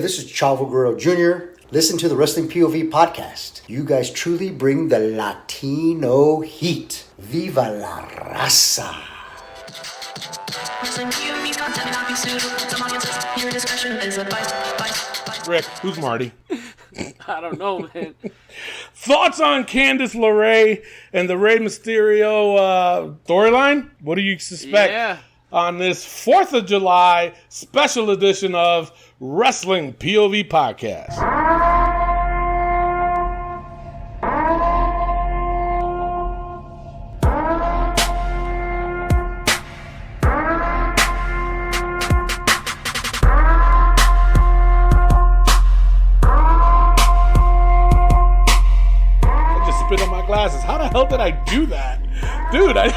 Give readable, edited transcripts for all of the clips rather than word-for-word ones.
this is Chavo Guerrero Jr. Listen to the Wrestling POV podcast. You guys truly bring the Latino heat. Viva la raza. Rick, who's Marty? I don't know, man. Thoughts on Candice, LeR-eh, and the Rey Mysterio storyline? What do you suspect on this 4th of July special edition of Wrestling POV Podcast? Spit on my glasses. How the hell did I do that? Dude, I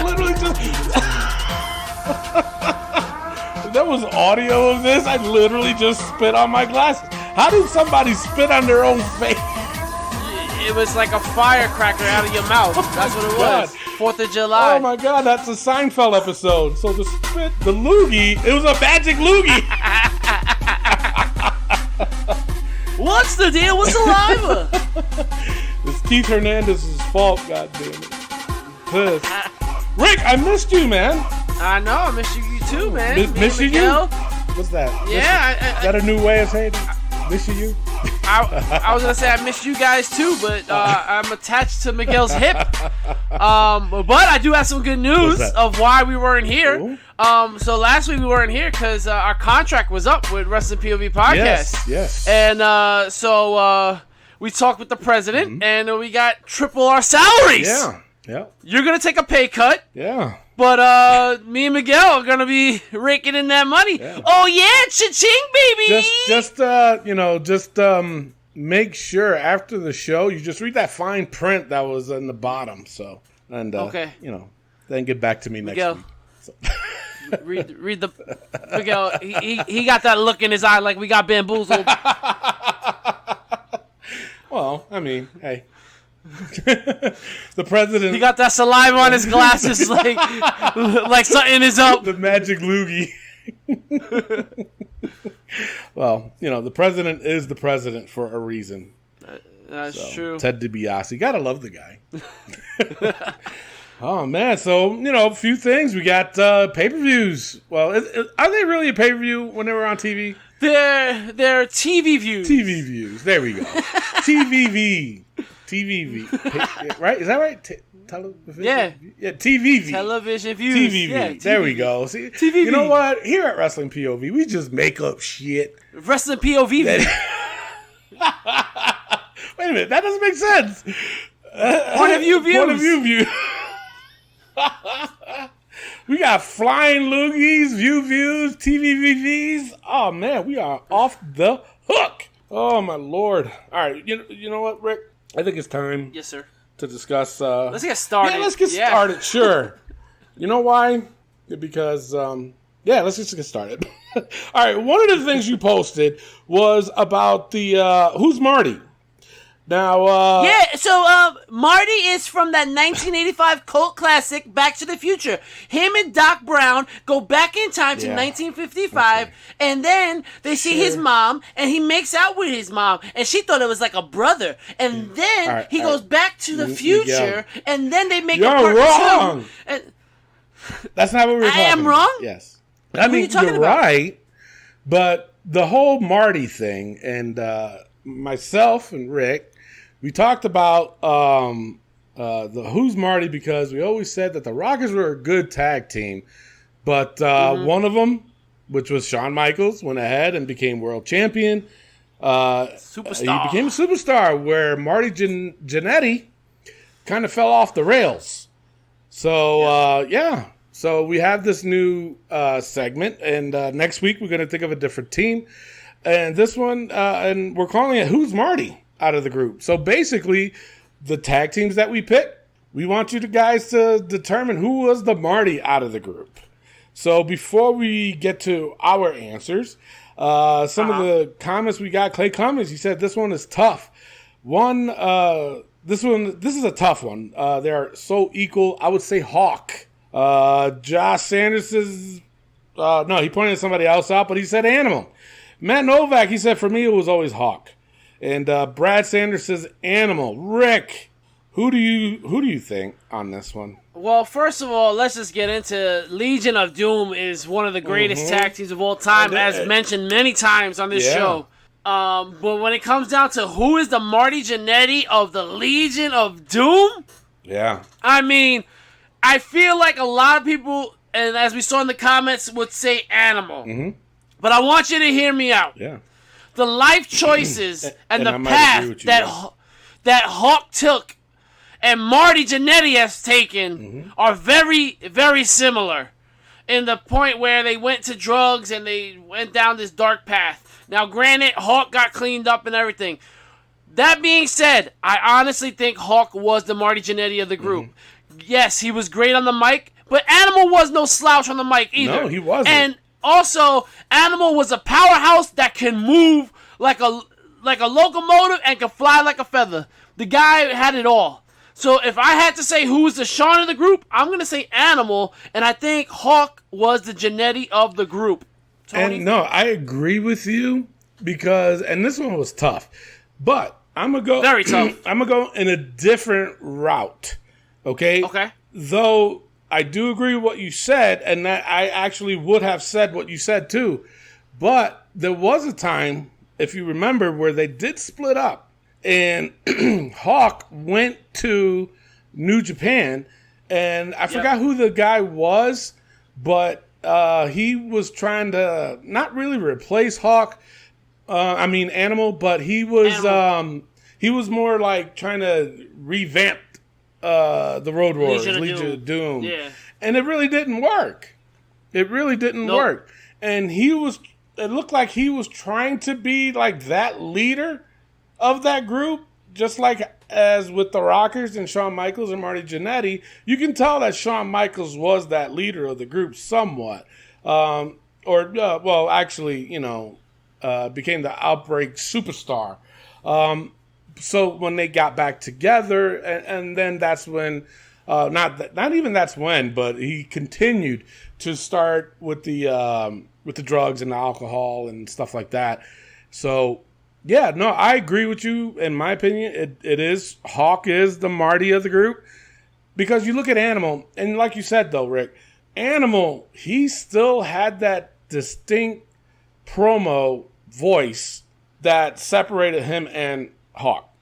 literally just... If that was audio of this, I literally just spit on my glasses. How did somebody spit on their own face? It was like a firecracker out of your mouth. That's what it was. 4th of July. Oh my God, that's a Seinfeld episode. So the spit, the loogie, it was a magic loogie. What's the deal with saliva? It's Keith Hernandez's fault, goddammit. Pissed. Rick, I missed you, man. I know, I miss you too, man. Missing you? What's that? Yeah. Is that a new way of saying it? Missing you? I was going to say I miss you guys too, but I'm attached to Miguel's hip. But I do have some good news of why we weren't here. So last week we weren't here because our contract was up with Wrestling POV Podcast. Yes. And so we talked with the president, and we got triple our salaries. Yeah. You're going to take a pay cut. Yeah. But me and Miguel are going to be raking in that money. Yeah. Oh, yeah, cha-ching, baby. Just make sure after the show you just read that fine print that was in the bottom. So, and, okay. Then get back to me next week. So. read the Miguel. He got that look in his eye like we got bamboozled. Well, I mean, hey. The president. He got that saliva on his glasses like something is up. The magic loogie. Well, the president is the president for a reason. That's true. Ted DiBiase. Gotta love the guy. Oh, man. So, a few things. We got pay-per-views. Well, are they really a pay-per-view when they were on TV? They're TV views. TV views. There we go. TVV. TVV. Right? Is that right? Television? Yeah. Yeah, TVV. Television views. TVV. Yeah, there we go. See, TVV. You know what? Here at Wrestling POV, we just make up shit. Wrestling POV. Wait a minute. That doesn't make sense. Point of view views. Point of view view. We got flying loogies, views, TVVs. Oh, man, we are off the hook. Oh, my Lord. All right, you know what, Rick? I think it's time. Yes, sir. To discuss. Let's get started. Yeah, let's get started, sure. You know why? Because, let's just get started. All right, one of the things you posted was about the Who's Marty? Now, so Marty is from that 1985 cult classic, Back to the Future. Him and Doc Brown go back in time to 1955, and then they see his mom, and he makes out with his mom, and she thought it was like a brother. And then he goes back to the future, and then they make a part wrong. 2. And that's not what we're talking about. I am wrong? Yes. I mean, you're right, but the whole Marty thing, and myself and Rick, we talked about the Who's Marty because we always said that the Rockers were a good tag team, but one of them, which was Shawn Michaels, went ahead and became world champion. Superstar. He became a superstar, where Marty Jannetty kind of fell off the rails. So, So we have this new segment, and next week we're going to think of a different team. And this one, and we're calling it Who's Marty? Out of the group. So basically, the tag teams that we pick, we want you guys to determine who was the Marty out of the group. So before we get to our answers, some of the comments we got, Clay Cummings, he said this one is tough. This is a tough one. They're so equal. I would say Hawk. Josh Sanders is, no, he pointed somebody else out, but he said Animal. Matt Novak, he said, for me, it was always Hawk. And Brad Sanders says Animal. Rick, who do you think on this one? Well, first of all, let's just get into Legion of Doom is one of the greatest tag teams of all time, as mentioned many times on this show. But when it comes down to who is the Marty Jannetty of the Legion of Doom, I mean, I feel like a lot of people, and as we saw in the comments, would say Animal. Mm-hmm. But I want you to hear me out. Yeah. The life choices and the path that Hawk took and Marty Jannetty has taken are very, very similar in the point where they went to drugs and they went down this dark path. Now, granted, Hawk got cleaned up and everything. That being said, I honestly think Hawk was the Marty Jannetty of the group. Yes, he was great on the mic, but Animal was no slouch on the mic either. No, he wasn't. And also, Animal was a powerhouse that can move like a locomotive and can fly like a feather. The guy had it all. So if I had to say who was the Shawn of the group, I'm going to say Animal, and I think Hawk was the Jannetty of the group. Tony? And no, I agree with you because, and this one was tough, but I'm going to go. Very tough. I'm going to go in a different route. Okay? Okay. Though I do agree with what you said, and that I actually would have said what you said too. But there was a time, if you remember, where they did split up. And Hawk went to New Japan, and I forgot who the guy was, but he was trying to not really replace Hawk. Animal, but he was more like trying to revamp the Road Warriors, Legion of Doom. Yeah. And it really didn't work. It really didn't work. And it looked like he was trying to be like that leader of that group, just like as with the Rockers and Shawn Michaels and Marty Jannetty. You can tell that Shawn Michaels was that leader of the group somewhat. Became the Outbreak superstar. So when they got back together, and then that's when, not even that's when, but he continued to start with the drugs and the alcohol and stuff like that. So, yeah, no, I agree with you. In my opinion, it is Hawk is the Marty of the group, because you look at Animal, and like you said though, Rick, Animal, he still had that distinct promo voice that separated him and Hawk.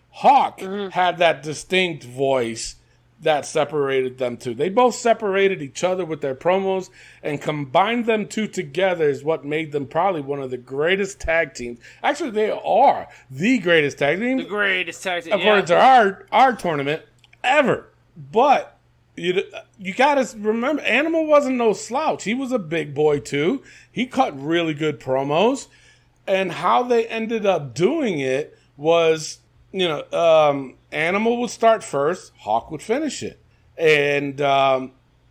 Hawk had that distinct voice that separated them two. They both separated each other with their promos, and combined them two together is what made them probably one of the greatest tag teams. Actually, they are the greatest tag team. The greatest tag team, according to our tournament ever. But you got to remember, Animal wasn't no slouch. He was a big boy too. He cut really good promos, and how they ended up doing it was, Animal would start first, Hawk would finish it. And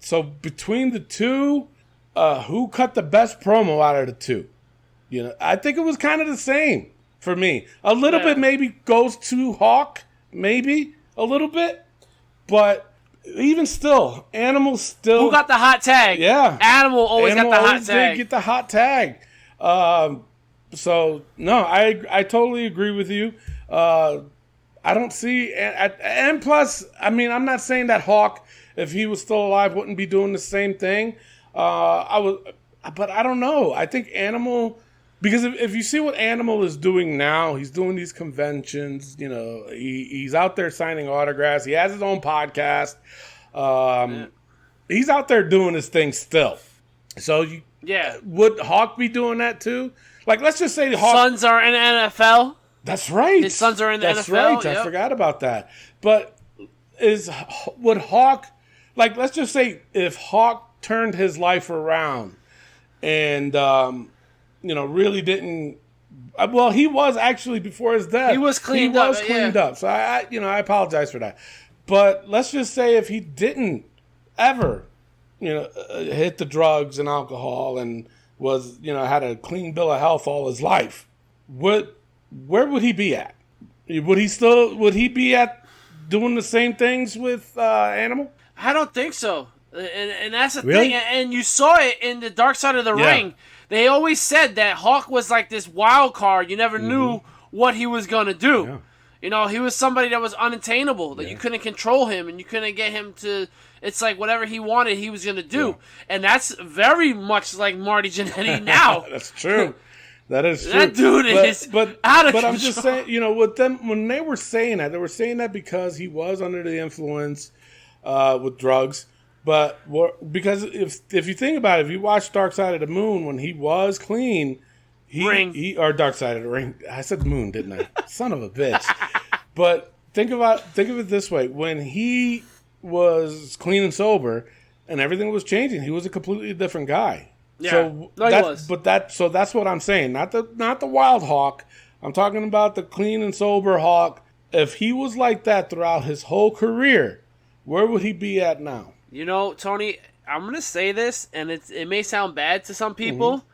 so between the two, who cut the best promo out of the two? I think it was kind of the same for me. A little bit maybe goes to Hawk, maybe a little bit. But even still, Animal still... Who got the hot tag? Yeah. Animal always got the hot tag. Did get the hot tag. So, no, I totally agree with you. I don't see, and plus, I'm not saying that Hawk, if he was still alive, wouldn't be doing the same thing. But I don't know. I think Animal, because if you see what Animal is doing now, he's doing these conventions. He's out there signing autographs. He has his own podcast. He's out there doing his thing still. So would Hawk be doing that too? Like, let's just say Hawk. Sons are in the NFL. That's right. His sons are in the NFL. That's right. Yep. I forgot about that. But would Hawk, like, let's just say if Hawk turned his life around and, really didn't, well, he was actually before his death. He was cleaned up. So I apologize for that. But let's just say if he didn't ever, hit the drugs and alcohol and was, had a clean bill of health all his life, where would he be at? Would he be at doing the same things with Animal? I don't think so. And that's the thing. And you saw it in the Dark Side of the Ring. they always said that Hawk was like this wild card. You never knew what he was going to do. Yeah. You know, he was somebody that was unattainable, that you couldn't control him, and you couldn't get him to... It's like whatever he wanted, he was going to do. Yeah. And that's very much like Marty Jannetty now. That's true. That is true. That dude is out of control. But I'm just saying, you know, with them, when they were saying that because he was under the influence with drugs. But because if you think about it, if you watch Dark Side of the Moon, when he was clean, or Dark Side of the Ring. I said moon, didn't I? Son of a bitch. But think of it this way. When he was clean and sober and everything was changing, he was a completely different guy. Yeah. So he was. But that's what I'm saying. Not the wild Hawk. I'm talking about the clean and sober Hawk. If he was like that throughout his whole career, where would he be at now? You know, Tony, I'm going to say this, and it may sound bad to some people.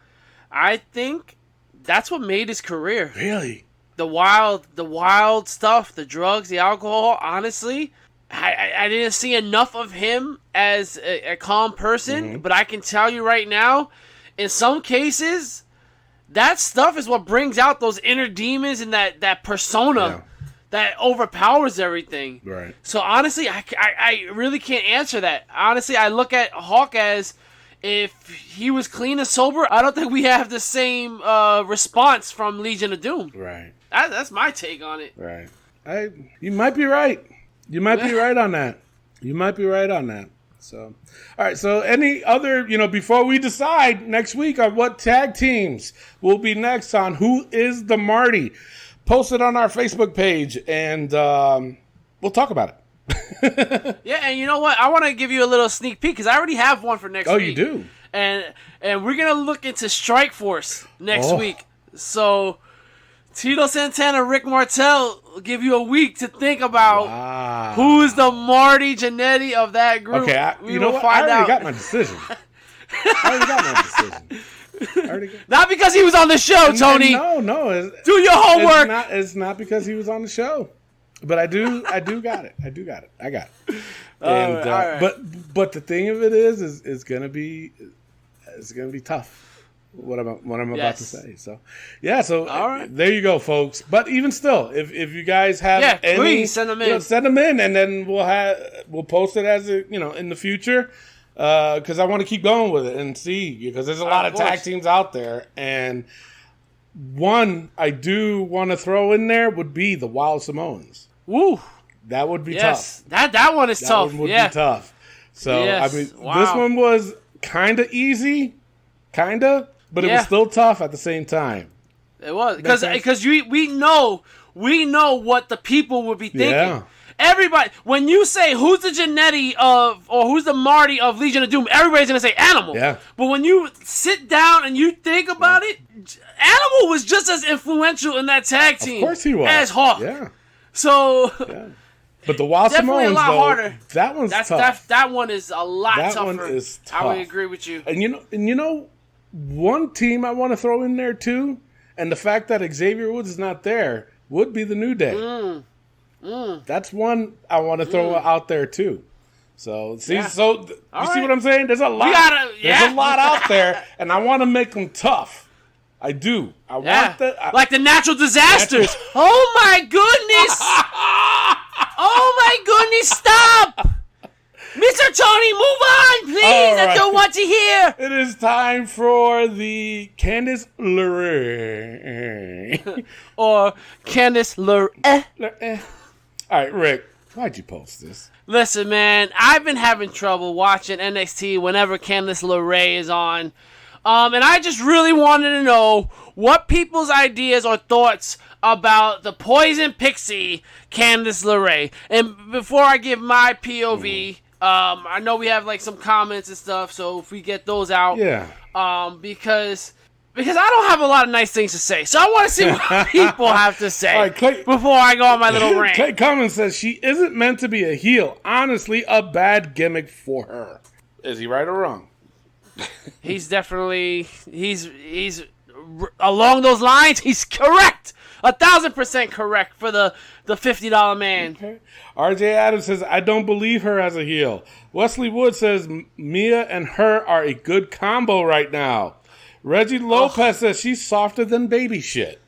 I think that's what made his career. Really? The wild stuff, the drugs, the alcohol, honestly, I didn't see enough of him as a calm person, but I can tell you right now, in some cases, that stuff is what brings out those inner demons and that persona that overpowers everything. Right. So honestly, I really can't answer that. Honestly, I look at Hawk as if he was clean and sober, I don't think we have the same response from Legion of Doom. Right. That's my take on it. Right. You might be right. You might be right on that. You might be right on that. So, all right. So, any other, before we decide next week on what tag teams will be next on Who is the Marty, post it on our Facebook page, and we'll talk about it. Yeah, and you know what? I want to give you a little sneak peek because I already have one for next week. Oh, you do? And we're gonna look into Strike Force next week. So Tito Santana, Rick Martel will give you a week to think about who's the Marty Jannetty of that group. Okay, you know what? I already got my decision. Not because he was on the show, Tony. No. Do your homework. It's not because he was on the show. But I do got it. I got it. And all right. But the thing of it is it's gonna be tough. What I'm about to say. So all right. There you go, folks. But even still, if you guys have any, please send them in. Send them in, and then we'll post it as in the future. Because I want to keep going with it and see, because there's a lot of tag teams out there, and one I do want to throw in there would be the Wild Samoans. Woo, that would be tough. That one is tough. That one would be tough. So this one was kind of easy, but it was still tough at the same time. It was because we know what the people would be thinking. Yeah. Everybody, when you say who's the Jannetty or who's the Marty of Legion of Doom, everybody's going to say Animal. Yeah. But when you sit down and you think about it, Animal was just as influential in that tag team. Of course he was. As Hawk. Yeah. So. Yeah. But the Wild definitely Samoans, a lot harder. That one's tough. That one is a lot tougher. That one is tough. I would agree with you. And one team I want to throw in there too, and the fact that Xavier Woods is not there would be the New Day. That's one I want to throw out there too. So see what I'm saying? There's a lot. There's a lot out there, and I want to make them tough. I do. I want like the natural disasters. Oh my goodness! Oh my goodness! Stop, Mr. Tony. Move on, please. I don't want to hear. It is time for the Candice LeR-eh. Or Candice LeR-eh. LeR-eh. All right, Rick, why'd you post this? Listen, man, I've been having trouble watching NXT whenever Candice LeRae is on. And I just really wanted to know what people's ideas or thoughts about the Poison Pixie Candice LeRae. And before I give my POV, I know we have like some comments and stuff, so if we get those out. Yeah. Because I don't have a lot of nice things to say. So I want to see what people have to say before I go on my little rant. Clay Cummins says she isn't meant to be a heel. Honestly, a bad gimmick for her. Is he right or wrong? He's definitely he's along those lines. He's correct, 1,000% correct for the $50 man. Okay. RJ Adams says I don't believe her as a heel. Wesley Wood says Mia and her are a good combo right now. Reggie Lopez says she's softer than baby shit.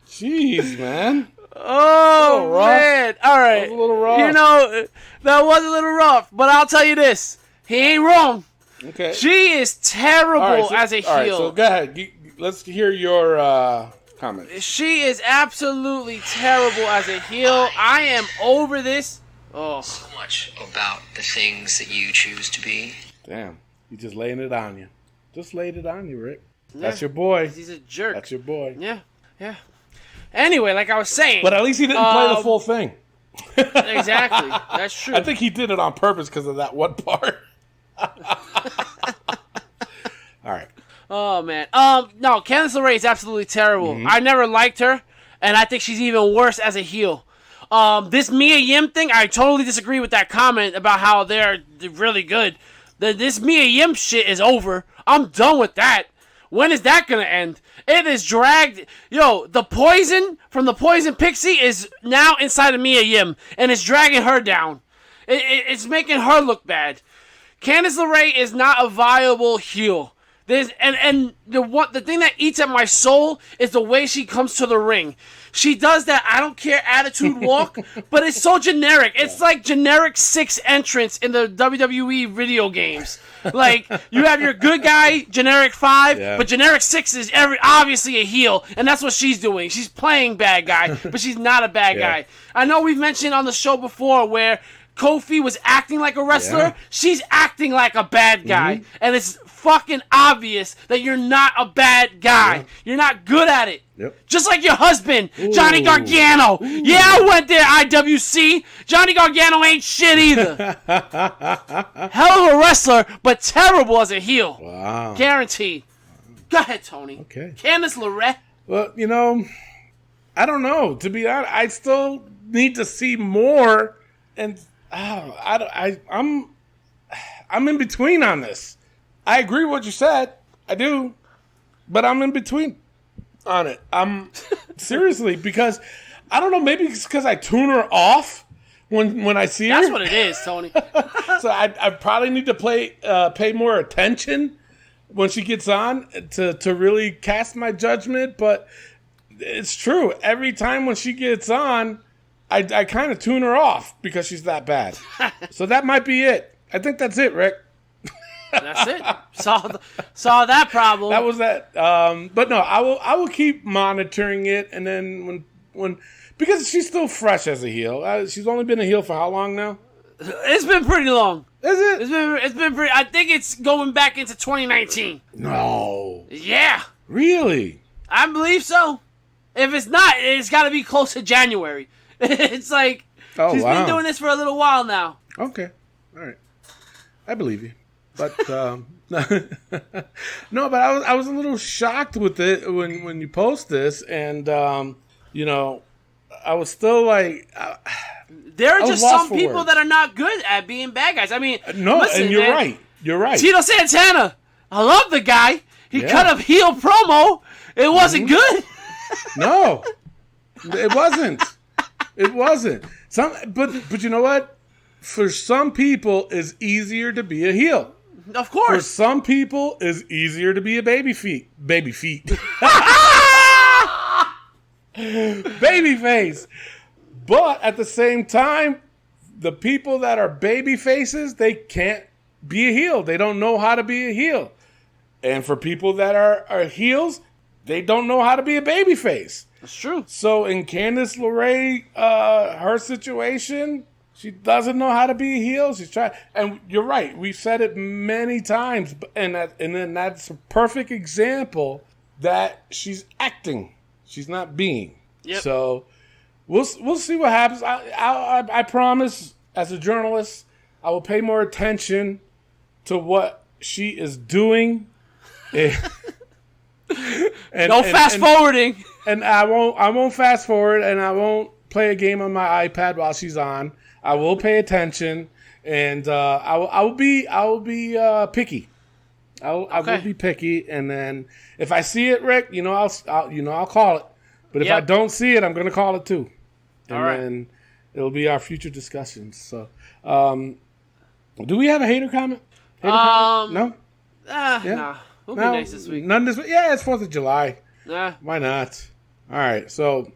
Jeez, man. Oh, man. All right. That was a little rough. You know, that was a little rough. But I'll tell you this. He ain't wrong. Okay. She is terrible as a heel. All right, so go ahead. Let's hear your comment. She is absolutely terrible as a heel. I am over this. Oh. So much about the things that you choose to be. Damn. He's just laying it on you. Just laid it on you, Rick. That's your boy. He's a jerk. That's your boy. Yeah. Anyway, like I was saying. But at least he didn't play the full thing. Exactly. That's true. I think he did it on purpose because of that one part. All right. Oh, man. No, Candice LeRae is absolutely terrible. I never liked her, and I think she's even worse as a heel. This Mia Yim thing, I totally disagree with that comment about how they're really good. This Mia Yim shit is over. I'm done with that. When is that going to end? It is dragged. Yo, the poison from the Poison Pixie is now inside of Mia Yim, and it's dragging her down. It's making her look bad. Candice LeRae is not a viable heel. The thing that eats at my soul is the way she comes to the ring. She does that I don't care attitude walk, but it's so generic. It's like generic 6 entrance in the WWE video games. Like, you have your good guy, generic 5, but generic 6 is obviously a heel, and that's what she's doing. She's playing bad guy, but she's not a bad guy. I know we've mentioned on the show before where Kofi was acting like a wrestler. Yeah. She's acting like a bad guy. And it's fucking obvious that you're not a bad guy. Yeah. You're not good at it. Yep. Just like your husband, Johnny Gargano. Ooh. Yeah, I went there, IWC. Johnny Gargano ain't shit either. Hell of a wrestler, but terrible as a heel. Wow. Guaranteed. Go ahead, Tony. Okay. Candice LeRae. Well, you know, I don't know. To be honest, I still need to see more. And I'm in between on this. I agree with what you said. I do. But I'm in between on it. I'm seriously, because I don't know, maybe it's because I tune her off when I see her. That's what it is, Tony. So I probably need to pay more attention when she gets on to really cast my judgment. But it's true. Every time when she gets on, I kind of tune her off because she's that bad. So that might be it. I think that's it, Rick. That's it. Saw that problem. That was that. But no, I will keep monitoring it, and then when because she's still fresh as a heel. She's only been a heel for how long now? It's been pretty long. Is it? It's been pretty. I think it's going back into 2019. No. Yeah. Really? I believe so. If it's not, it's got to be close to January. It's like she's been doing this for a little while now. Okay. All right. I believe you. But no, but I was a little shocked with it when you post this, and you know, I was still like, there are just some people that are not good at being bad guys. I mean, no, listen, and you're right. You're right. Tito Santana, I love the guy. He cut a heel promo. It wasn't good. No, it wasn't. It wasn't. But you know what? For some people, it's easier to be a heel. Of course. For some people, it's easier to be a baby feet. Baby face. But at the same time, the people that are baby faces, they can't be a heel. They don't know how to be a heel. And for people that are heels, they don't know how to be a baby face. That's true. So in Candice LeRae, her situation, she doesn't know how to be a heel. She's trying, and you're right. We've said it many times, and then that's a perfect example that she's acting. She's not being. Yep. So we'll see what happens. I promise, as a journalist, I will pay more attention to what she is doing. No fast forwarding. And I won't fast forward, and I won't play a game on my iPad while she's on. I will pay attention, and I will be picky. I will be picky, and then if I see it, Rick, I'll call it. But if I don't see it, I'm going to call it too, and then it'll be our future discussions. So, do we have a hater comment? No? Nah. We'll be nice this week. None this week? Yeah, it's 4th of July. Nah. Why not? All right, so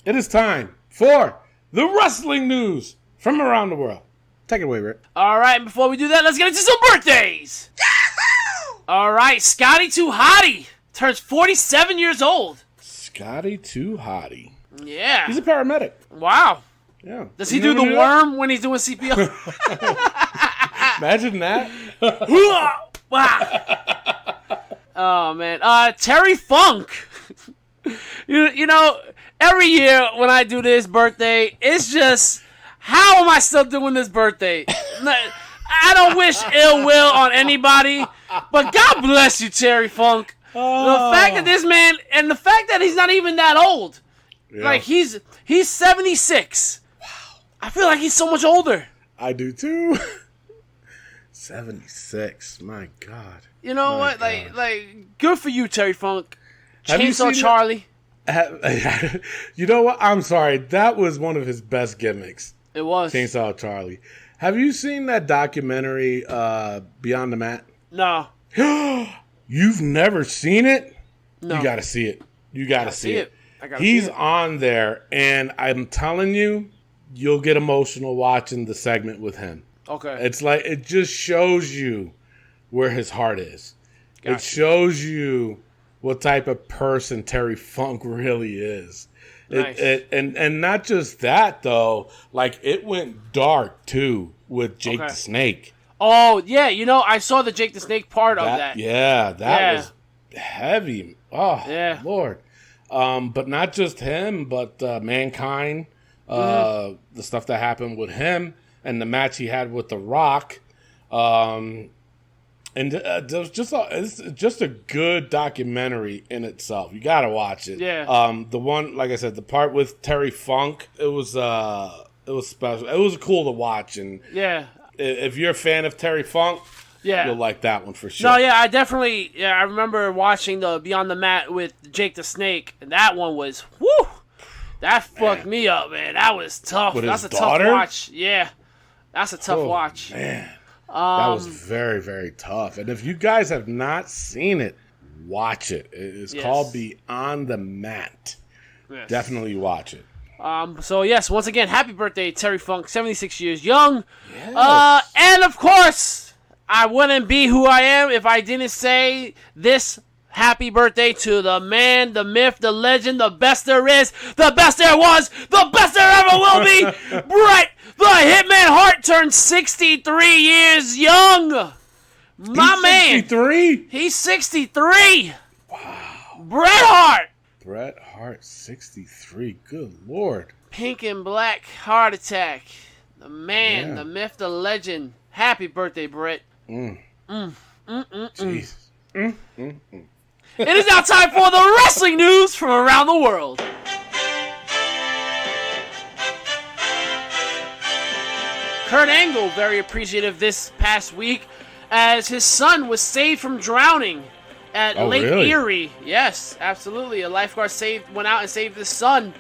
it is time for the wrestling news from around the world. Take it away, Rick. All right, and before we do that, let's get into some birthdays. Yahoo! All right, Scotty Too Hottie turns 47 years old. Scotty Too Hottie. Yeah. He's a paramedic. Wow. Yeah. Does he do the worm when he's doing CPR? Imagine that. Oh, man. Terry Funk. you know, every year when I do this birthday, it's just, how am I still doing this birthday? I don't wish ill will on anybody, but God bless you, Terry Funk. The fact that this man, and the fact that he's not even that old. Yeah. Like, he's 76. Wow. I feel like he's so much older. I do too. 76. My God. You know what? Like, good for you, Terry Funk. Chainsaw Charlie. You know what? I'm sorry. That was one of his best gimmicks. It was. Chainsaw Charlie. Have you seen that documentary, Beyond the Mat? No. You've never seen it? No. You got to see it. You got to see it. He's on there, and I'm telling you, you'll get emotional watching the segment with him. Okay. It's like, it just shows you where his heart is. It shows you what type of person Terry Funk really is. Nice. And not just that, though. Like, it went dark, too, with Jake the Snake. Oh, yeah. You know, I saw the Jake the Snake part of that. Yeah, that was heavy. Oh, yeah. Lord. But not just him, but Mankind. The stuff that happened with him and the match he had with The Rock. And it's just a good documentary in itself. You got to watch it. Yeah. The one, like I said, the part with Terry Funk, it was special. It was cool to watch. And if you're a fan of Terry Funk, you'll like that one for sure. No, I remember watching the Beyond the Mat with Jake the Snake, and that one was, whoo, that fucked me up, man. That was tough. That's a tough watch. Yeah, that's a tough watch. Man, that was very, very tough. And if you guys have not seen it, watch it. It's called Beyond the Mat. Yes. Definitely watch it. So yes, once again, happy birthday, Terry Funk, 76 years young. Yes. And of course, I wouldn't be who I am if I didn't say this happy birthday to the man, the myth, the legend, the best there is, the best there was, the best there ever will be. Bret the Hitman Hart turned 63 years young. My man. 63? He's 63. Wow. Bret Hart. Bret Hart, 63. Good Lord. Pink and black heart attack. The man, the myth, the legend. Happy birthday, Bret. Jesus. It is now time for the wrestling news from around the world. Kurt Angle, very appreciative this past week as his son was saved from drowning at Lake Erie. Yes, absolutely. A lifeguard went out and saved his son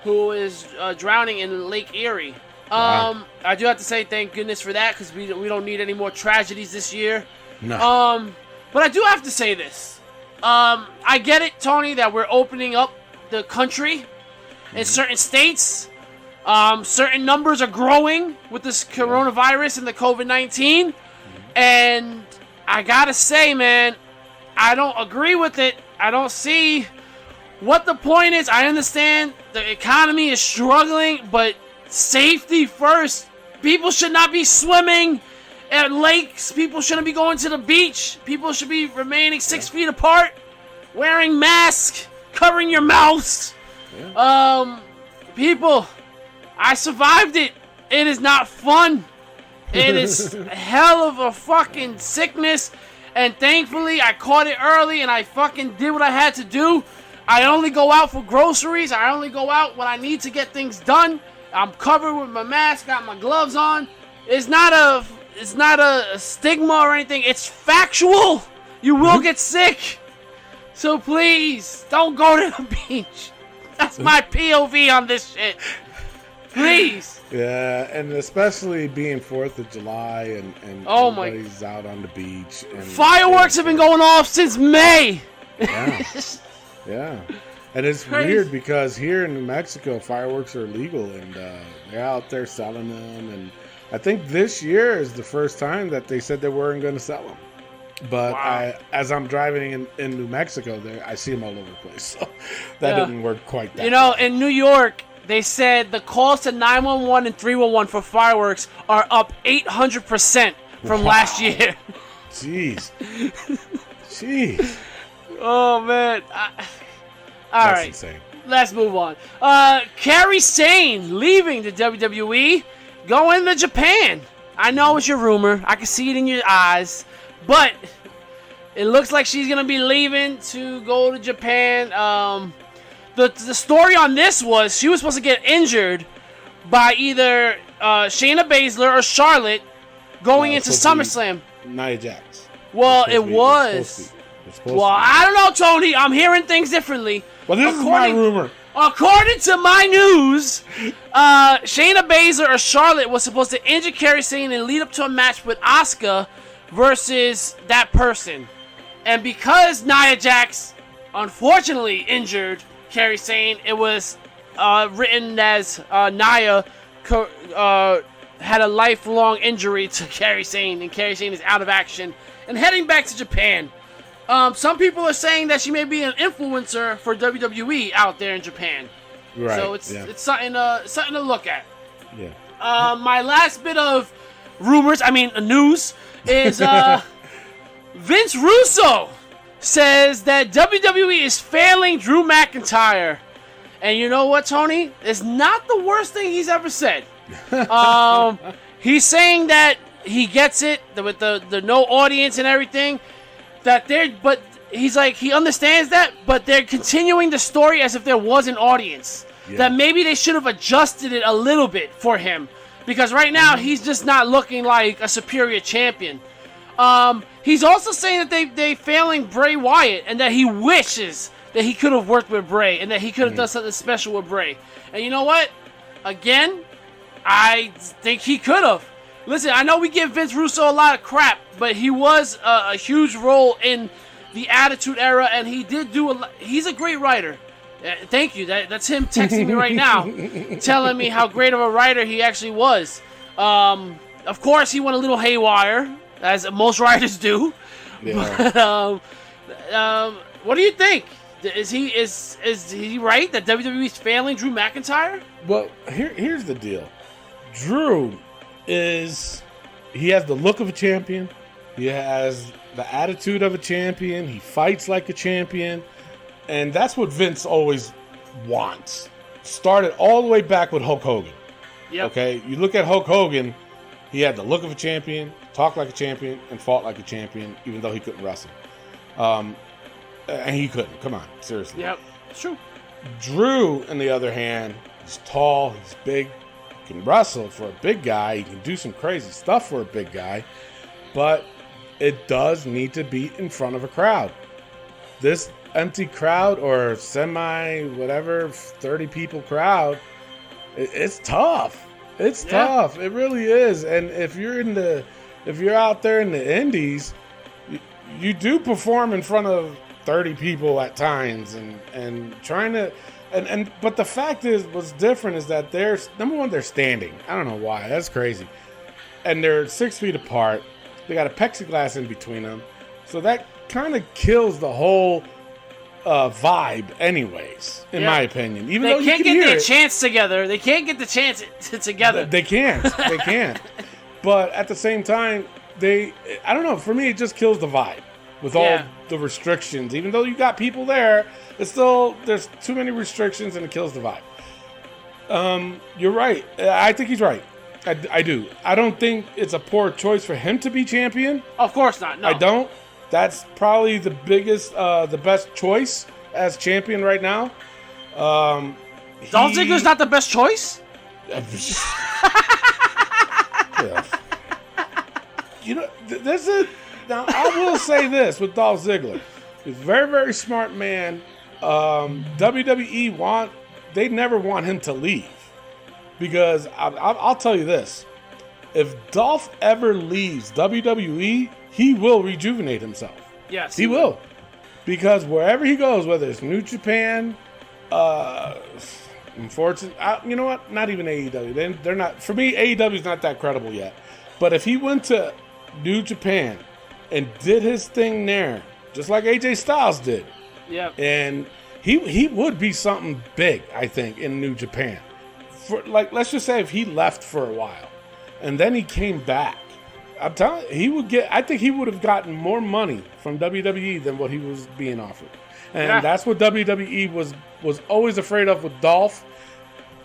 who is drowning in Lake Erie. Wow. I do have to say thank goodness for that because we don't need any more tragedies this year. No. But I do have to say this. I get it, Tony, that we're opening up the country in certain states. Certain numbers are growing with this coronavirus and the COVID-19. And I gotta say, man, I don't agree with it. I don't see what the point is. I understand the economy is struggling, but safety first. People should not be swimming at lakes. People shouldn't be going to the beach. People should be remaining 6 feet apart, wearing masks, covering your mouths. People, I survived it. It is not fun. It is a hell of a fucking sickness. And thankfully, I caught it early and I fucking did what I had to do. I only go out for groceries. I only go out when I need to get things done. I'm covered with my mask, got my gloves on. It's not a stigma or anything. It's factual. You will get sick. So please, don't go to the beach. That's my POV on this shit. Please. Yeah, and especially being 4th of July and Oh my- everybody's out on the beach. And Fireworks have been going off since May. Yeah. Yeah. And it's Crazy. weird because here in New Mexico, fireworks are illegal, and they're out there selling them. And I think this year is the first time that they said they weren't going to sell them. But Wow. as I'm driving in New Mexico, I see them all over the place. So that Yeah. didn't work quite that You know, well. in New York, they said the calls to 911 and 311 for fireworks are up 800% from last year. Jeez. Jeez. Oh, man. All That's right. insane. Let's move on. Kairi Sane leaving the WWE, going to Japan. I know it's your rumor. I can see it in your eyes. But it looks like she's going to be leaving to go to Japan. The story on this was she was supposed to get injured by either Shayna Baszler or Charlotte going into SummerSlam. Nia Jax. Well, It's it supposed to be- was. It's supposed Well, to be. I don't know, Tony. I'm hearing things differently. Well, this is my According- rumor. According to my news, Shayna Baszler or Charlotte was supposed to injure Kairi Sane and lead up to a match with Asuka versus that person. And because Nia Jax unfortunately injured Kairi Sane, it was written as Nia had a lifelong injury to Kairi Sane, and Kairi Sane is out of action and heading back to Japan. Some people are saying that she may be an influencer for WWE out there in Japan. Right. So it's yeah. something to look at. Yeah. My last bit of news is Vince Russo says that WWE is failing Drew McIntyre. And you know what, Tony? It's not the worst thing he's ever said. He's saying that he gets it with the no audience and everything. But he's like, he understands that, but they're continuing the story as if there was an audience. Yeah. That maybe they should have adjusted it a little bit for him. Because right now, he's just not looking like a superior champion. He's also saying that they failing Bray Wyatt, and that he wishes that he could have worked with Bray, and that he could have done something special with Bray. And you know what? Again, I think he could have. Listen, I know we give Vince Russo a lot of crap, but he was a huge role in the Attitude Era, and he did do a lot. He's a great writer. Thank you. That's him texting me right now, telling me how great of a writer he actually was. Of course, he went a little haywire, as most writers do. Yeah. But, what do you think? Is he right that WWE's failing Drew McIntyre? Well, here's the deal. Drew he has the look of a champion. He has the attitude of a champion. He fights like a champion. And that's what Vince always wants. Started all the way back with Hulk Hogan. Yep. Okay? You look at Hulk Hogan, he had the look of a champion, talked like a champion, and fought like a champion, even though he couldn't wrestle. And he couldn't. Come on. Seriously. Yep. It's true. Drew, on the other hand, he's tall, he's big, he can wrestle for a big guy, he can do some crazy stuff for a big guy, but it does need to be in front of a crowd. This empty crowd or semi-whatever, 30 people crowd, it's tough. It's tough. It really is. And if you're out there in the indies, you do perform in front of 30 people at times and trying to but the fact is what's different is that they're standing. I don't know why. That's crazy. And they're 6 feet apart. They got a plexiglass in between them. So that kind of kills the whole vibe anyways, in my opinion. Even though They you can't can get hear their it. chance together. They can't get the chance together. They can't. They can't. But at the same time, I don't know. For me, it just kills the vibe with all the restrictions. Even though you got people there, there's too many restrictions and it kills the vibe. You're right. I think he's right. I do. I don't think it's a poor choice for him to be champion. Of course not. No. I don't. That's probably the best choice as champion right now. Dolph Ziggler's not the best choice? Yeah. You know, now I will say this with Dolph Ziggler. He's a very, very smart man. WWE they never want him to leave Because I'll tell you this. If Dolph ever leaves WWE, he will rejuvenate himself. Yes. He will. Because wherever he goes, whether it's New Japan, unfortunately, you know what? Not even AEW. They're not. For me, AEW is not that credible yet. But if he went to New Japan and did his thing there, just like AJ Styles did, and he would be something big, I think, in New Japan. Let's just say if he left for a while, and then he came back, I'm telling you, I think he would have gotten more money from WWE than what he was being offered. And that's what WWE was always afraid of with Dolph,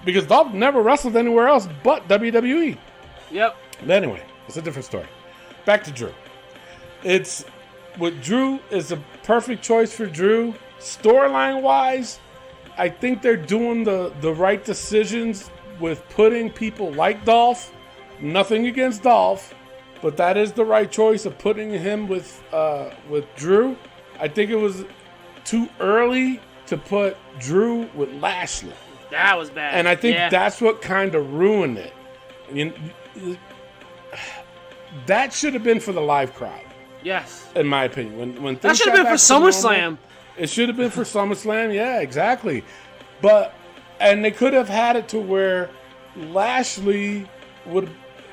because Dolph never wrestled anywhere else but WWE. Yep. But anyway, it's a different story. Back to Drew. Drew is a perfect choice for Drew. Storyline-wise, I think they're doing the right decisions with putting people like Dolph. Nothing against Dolph, but that is the right choice of putting him with Drew. I think it was too early to put Drew with Lashley. That was bad. And I think that's what kind of ruined it. That should have been for the live crowd. Yes. In my opinion. When that should have been for SummerSlam. It should have been for SummerSlam. Yeah, exactly. And they could have had it to where Lashley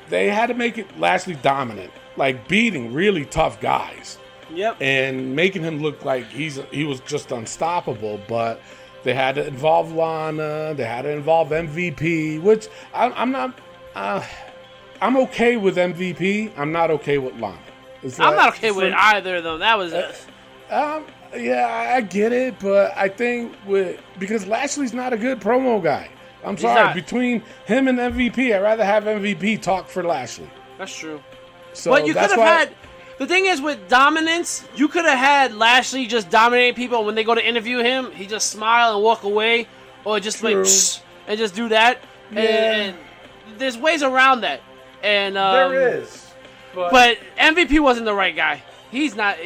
they had to make it Lashley dominant, like beating really tough guys. Yep. And making him look like he was just unstoppable, but they had to involve Lana, they had to involve MVP, which I'm not. I'm okay with MVP. I'm not okay with Lana. I'm not okay with either, though. That was yeah, I get it, but I think because Lashley's not a good promo guy. I'm sorry. Between him and MVP, I'd rather have MVP talk for Lashley. That's true. So but you could have had. The thing is, with dominance, you could have had Lashley just dominate people. When they go to interview him, he just smile and walk away, or just like psst, and just do that. Yeah. And there's ways around that. And there is. But MVP wasn't the right guy. He's not.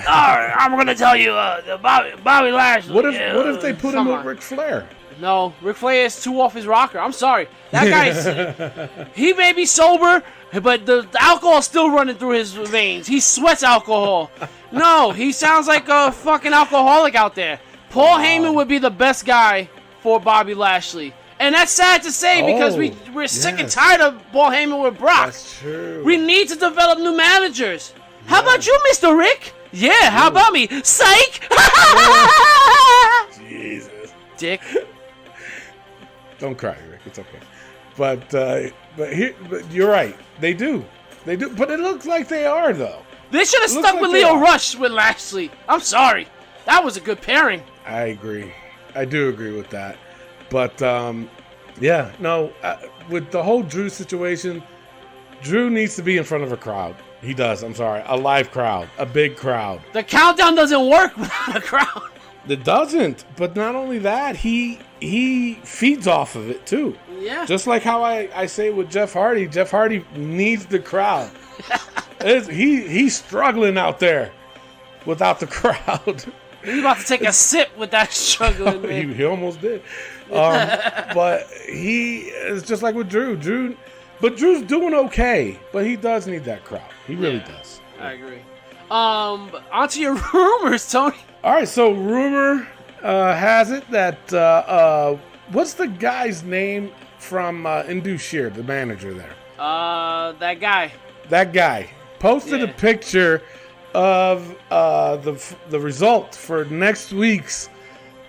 I'm gonna tell you, Bobby Lashley. What if they put him with Ric Flair? No, Ric Flair is too off his rocker. I'm sorry. That guy's... he may be sober, but the alcohol's still running through his veins. He sweats alcohol. No, he sounds like a fucking alcoholic out there. Paul Heyman would be the best guy for Bobby Lashley. And that's sad to say because we're sick and tired of Paul Heyman with Brock. That's true. We need to develop new managers. How about you, Mr. Rick? Yeah, how about me? Psych! Jesus. Dick. Don't cry, Rick. It's okay. But you're right. They do. But it looks like they are, though. They should have stuck with Leo Rush with Lashley. I'm sorry. That was a good pairing. I agree. I do agree with that. But, with the whole Drew situation, Drew needs to be in front of a crowd. He does. I'm sorry. A live crowd. A big crowd. The countdown doesn't work without a crowd. It doesn't. But not only that, he feeds off of it, too. Yeah. Just like how I say with Jeff Hardy. Jeff Hardy needs the crowd. He's struggling out there without the crowd. He's about to take a sip with that struggling, man. He almost did. But he is just like with Drew. But Drew's doing okay. But he does need that crowd. He really does. I agree. Onto your rumors, Tony. All right, so rumor has it that what's the guy's name from Indus Sher, the manager there? That guy. That guy posted a picture of the result for next week's.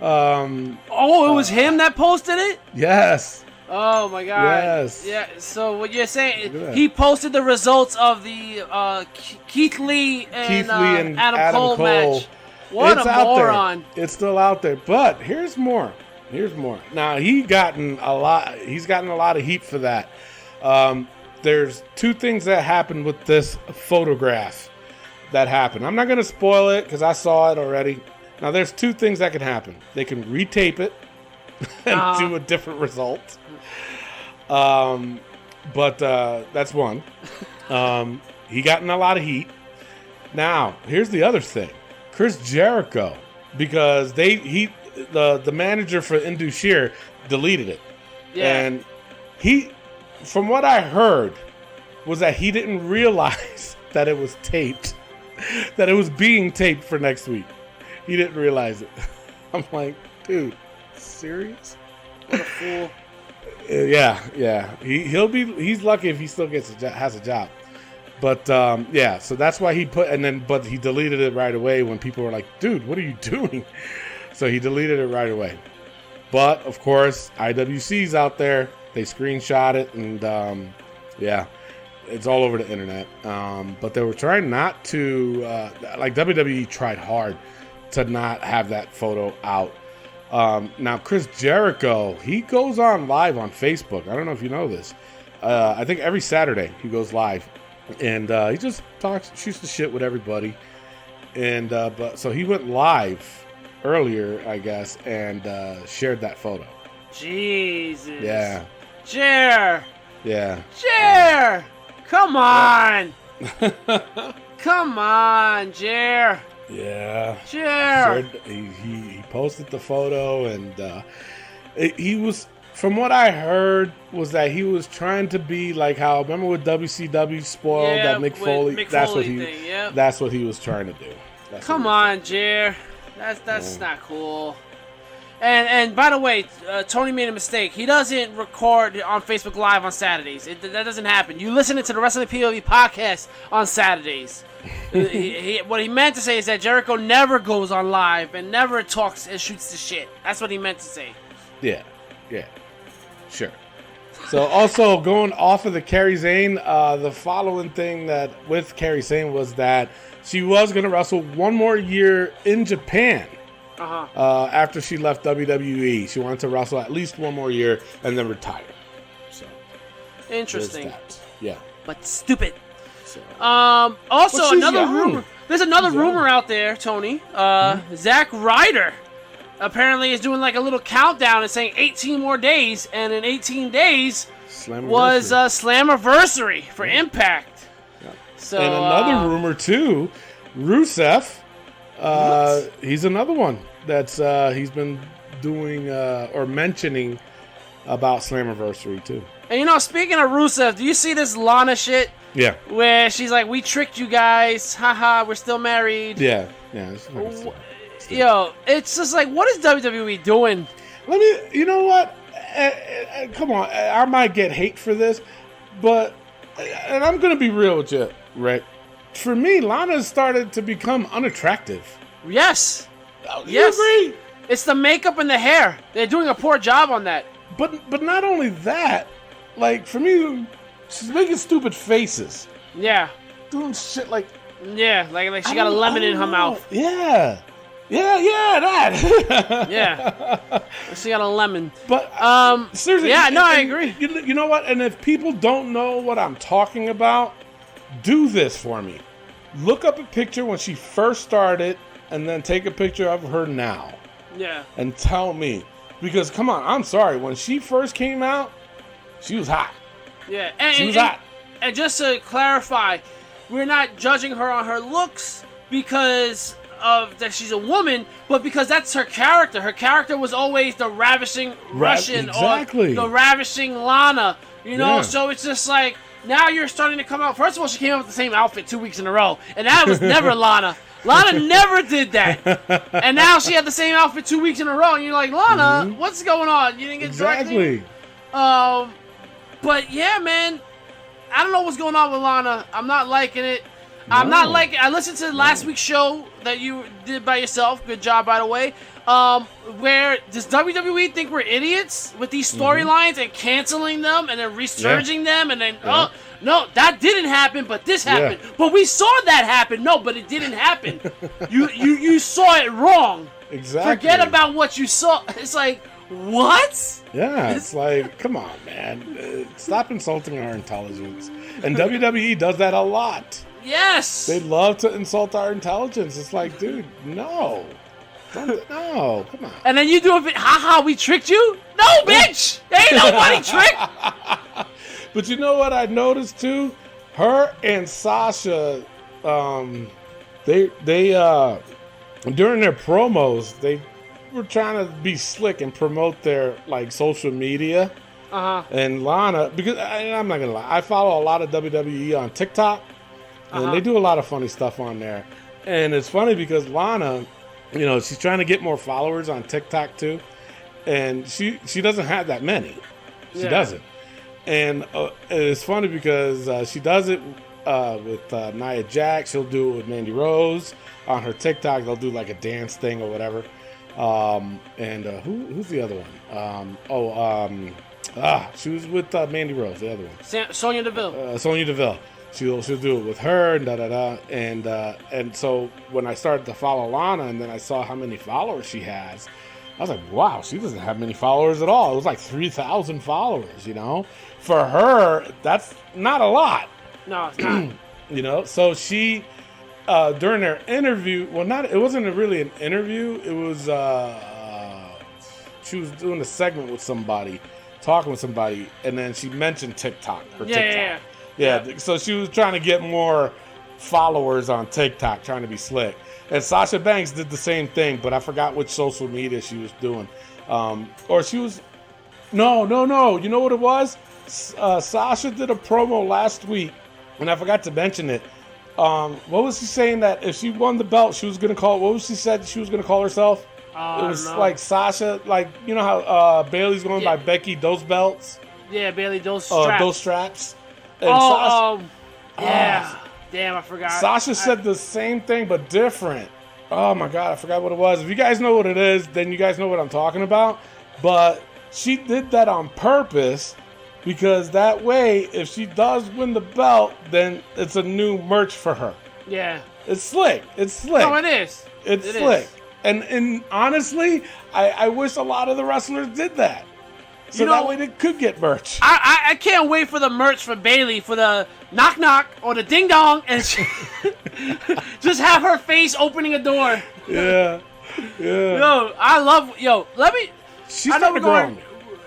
It was him that posted it? Yes. Oh my God. Yes. Yeah. So what you're saying? He posted the results of the Keith Lee and Adam Cole match. What a moron! It's still out there, but here's more. Now he's gotten a lot of heat for that. There's two things that happened with this photograph that happened. I'm not going to spoil it because I saw it already. Now there's two things that can happen. They can retape it and do a different result. But that's one. He gotten a lot of heat. Now here's the other thing. Chris Jericho, because the manager for Indus Sher deleted it. Yeah. And from what I heard, was that he didn't realize that it was taped, that it was being taped for next week. He didn't realize it. I'm like, dude, serious? What a fool. Yeah. He's lucky if he still has a job. But so that's why but he deleted it right away when people were like, dude, what are you doing? So he deleted it right away. But of course, IWC's out there. They screenshot it, and it's all over the internet. But they were trying not to, like WWE tried hard to not have that photo out. Now, Chris Jericho, he goes on live on Facebook. I don't know if you know this. I think every Saturday he goes live, and he just shoots the shit with everybody. And so he went live earlier, I guess, and shared that photo. Jesus. Yeah. Jer. Yeah. Jer. Come on. Come on, Jer. Yeah. Jer. He posted the photo, and he was, from what I heard, was that he was trying to be like how, remember with WCW spoiled that Mick Foley? That's what he was trying to do. Come on, Jer. That's not cool. And by the way, Tony made a mistake. He doesn't record on Facebook Live on Saturdays. That doesn't happen. You listen to the Wrestling POV podcast on Saturdays. What he meant to say is that Jericho never goes on live and never talks and shoots the shit. That's what he meant to say. Yeah. Sure. So also going off of the Kairi Sane, the following thing that with Kairi Sane was that she was going to wrestle one more year in Japan. After she left WWE, she wanted to wrestle at least one more year and then retire. So interesting. Yeah, but stupid. So. Also, another rumor. There's another rumor out there, Tony. Zack Ryder apparently is doing like a little countdown and saying 18 more days, and in 18 days was Slammiversary for Impact. Yeah. So and another rumor too, Rusev. He's another one that's he's been doing or mentioning about Slammiversary too. And speaking of Rusev, do you see this Lana shit? Yeah. Where she's like, "We tricked you guys, haha, we're still married." Yeah. Yo, it's just like, what is WWE doing? You know what? Come on, I might get hate for this, but and I'm gonna be real with you, Rick. For me, Lana started to become unattractive. Yes. You agree? It's the makeup and the hair. They're doing a poor job on that. But not only that, like, for me, she's making stupid faces. Yeah. Doing shit like... Yeah, like she got a lemon in her mouth. Yeah. That. Yeah. She got a lemon. But, seriously... Yeah, no, I agree. You know what? And if people don't know what I'm talking about, do this for me. Look up a picture when she first started, and then take a picture of her now. Yeah. And tell me. Because, come on, I'm sorry. When she first came out, she was hot. Yeah. She was hot. And just to clarify, we're not judging her on her looks because of that she's a woman, but because that's her character. Her character was always the ravishing Russian or the ravishing Lana. So it's just like, now you're starting to come out. First of all, she came out with the same outfit 2 weeks in a row, and that was never Lana. Lana never did that. And now she had the same outfit 2 weeks in a row, and you're like, Lana, what's going on? You didn't get exactly. But yeah, man, I don't know what's going on with Lana. I'm not liking it. No. I'm not liking. I listened to last week's show that you did by yourself. Good job, by the way. Where does WWE think we're idiots with these storylines and canceling them and then resurging them and then no, that didn't happen, but this happened. But we saw that happen. No, but it didn't happen. you saw it wrong. Exactly. Forget about what you saw. It's like, what? Yeah, it's like, come on, man. Stop insulting our intelligence. And WWE does that a lot. Yes. They love to insult our intelligence. It's like, dude, no. No, come on. And then you do a bit, haha, we tricked you? No, bitch! Ain't nobody tricked! But you know what I noticed too? Her and Sasha, they during their promos, they were trying to be slick and promote their like social media. And Lana, because I'm not gonna lie, I follow a lot of WWE on TikTok, and they do a lot of funny stuff on there. And it's funny because Lana, you know, she's trying to get more followers on TikTok too, and she doesn't have that many. She doesn't. And it's funny because she does it with Nia Jax. She'll do it with Mandy Rose on her TikTok. They'll do like a dance thing or whatever. And who's the other one? She was with Mandy Rose, the other one. Sonya Deville. Sonya Deville. She'll do it with her and and so when I started to follow Lana and then I saw how many followers she has, I was like, wow, she doesn't have many followers at all. It was like 3,000 followers, you know. For her, that's not a lot. No, it's not. You know, so she during their interview, it wasn't really an interview. It was she was doing a segment with somebody, talking with somebody, and then she mentioned TikTok. Yeah. So she was trying to get more followers on TikTok, trying to be slick. And Sasha Banks did the same thing, but I forgot which social media she was doing. Or she was... No. You know what it was? Sasha did a promo last week, and I forgot to mention it. What was she saying that if she won the belt, she was going to call... What was she said she was going to call herself? It was like Sasha, like, you know how Bayley's going by Becky, those belts? Yeah, Bayley, those straps. Those straps. And yeah. Damn, I forgot. Sasha said the same thing, but different. Oh, my God, I forgot what it was. If you guys know what it is, then you guys know what I'm talking about. But she did that on purpose because that way, if she does win the belt, then it's a new merch for her. Yeah. It's slick. No, it is. It's slick. And honestly, I wish a lot of the wrestlers did that. So that way they could get merch. I can't wait for the merch for Bayley for the knock knock or the ding dong and just have her face opening a door. Yeah. Yo, I love. She's starting to grow.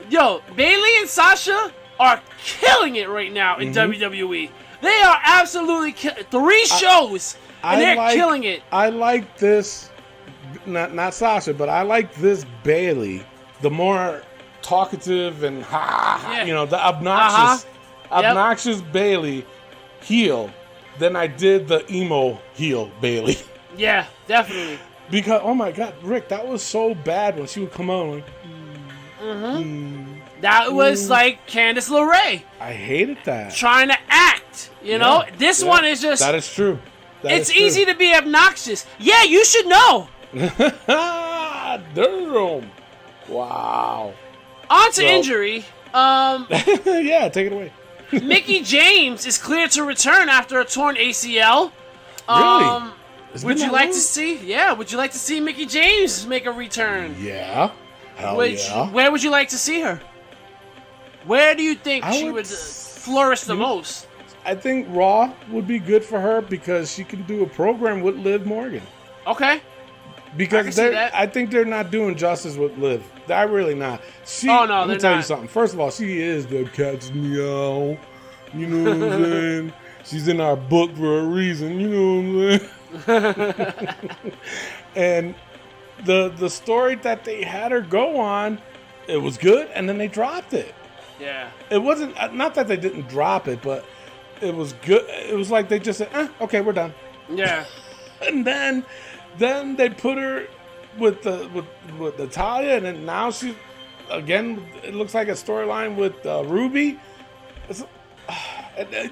Yo, Bayley and Sasha are killing it right now in WWE. They are absolutely 3 shows and they're killing it. I like this, not Sasha, but I like this Bayley. The more talkative and the obnoxious Bayley heel than I did the emo heel Bayley. Yeah, definitely. Because oh my God, Rick, that was so bad when she would come on like. That was like Candice LeRae. I hated that. Trying to act, you know. This one is just. That is true. It's easy to be obnoxious. Yeah, you should know. Damn. Wow. On to injury. Yeah, take it away. Mickie James is cleared to return after a torn ACL. Really? Would you like to see? Yeah. Would you like to see Mickie James make a return? Yeah. Where would you like to see her? Where do you think she would flourish the most? I think Raw would be good for her because she can do a program with Liv Morgan. Okay. Because I think they're not doing justice with Liv. They're really not. Let me tell you something. First of all, she is the cat's meow. You know what I'm saying? She's in our book for a reason. You know what I'm saying? And the story that they had her go on, it was good, and then they dropped it. Yeah. It wasn't, not that they didn't drop it, but it was good. It was like they just said, okay, we're done. Yeah. And then they put her with Natalya, and then now she's, again, it looks like a storyline with Ruby.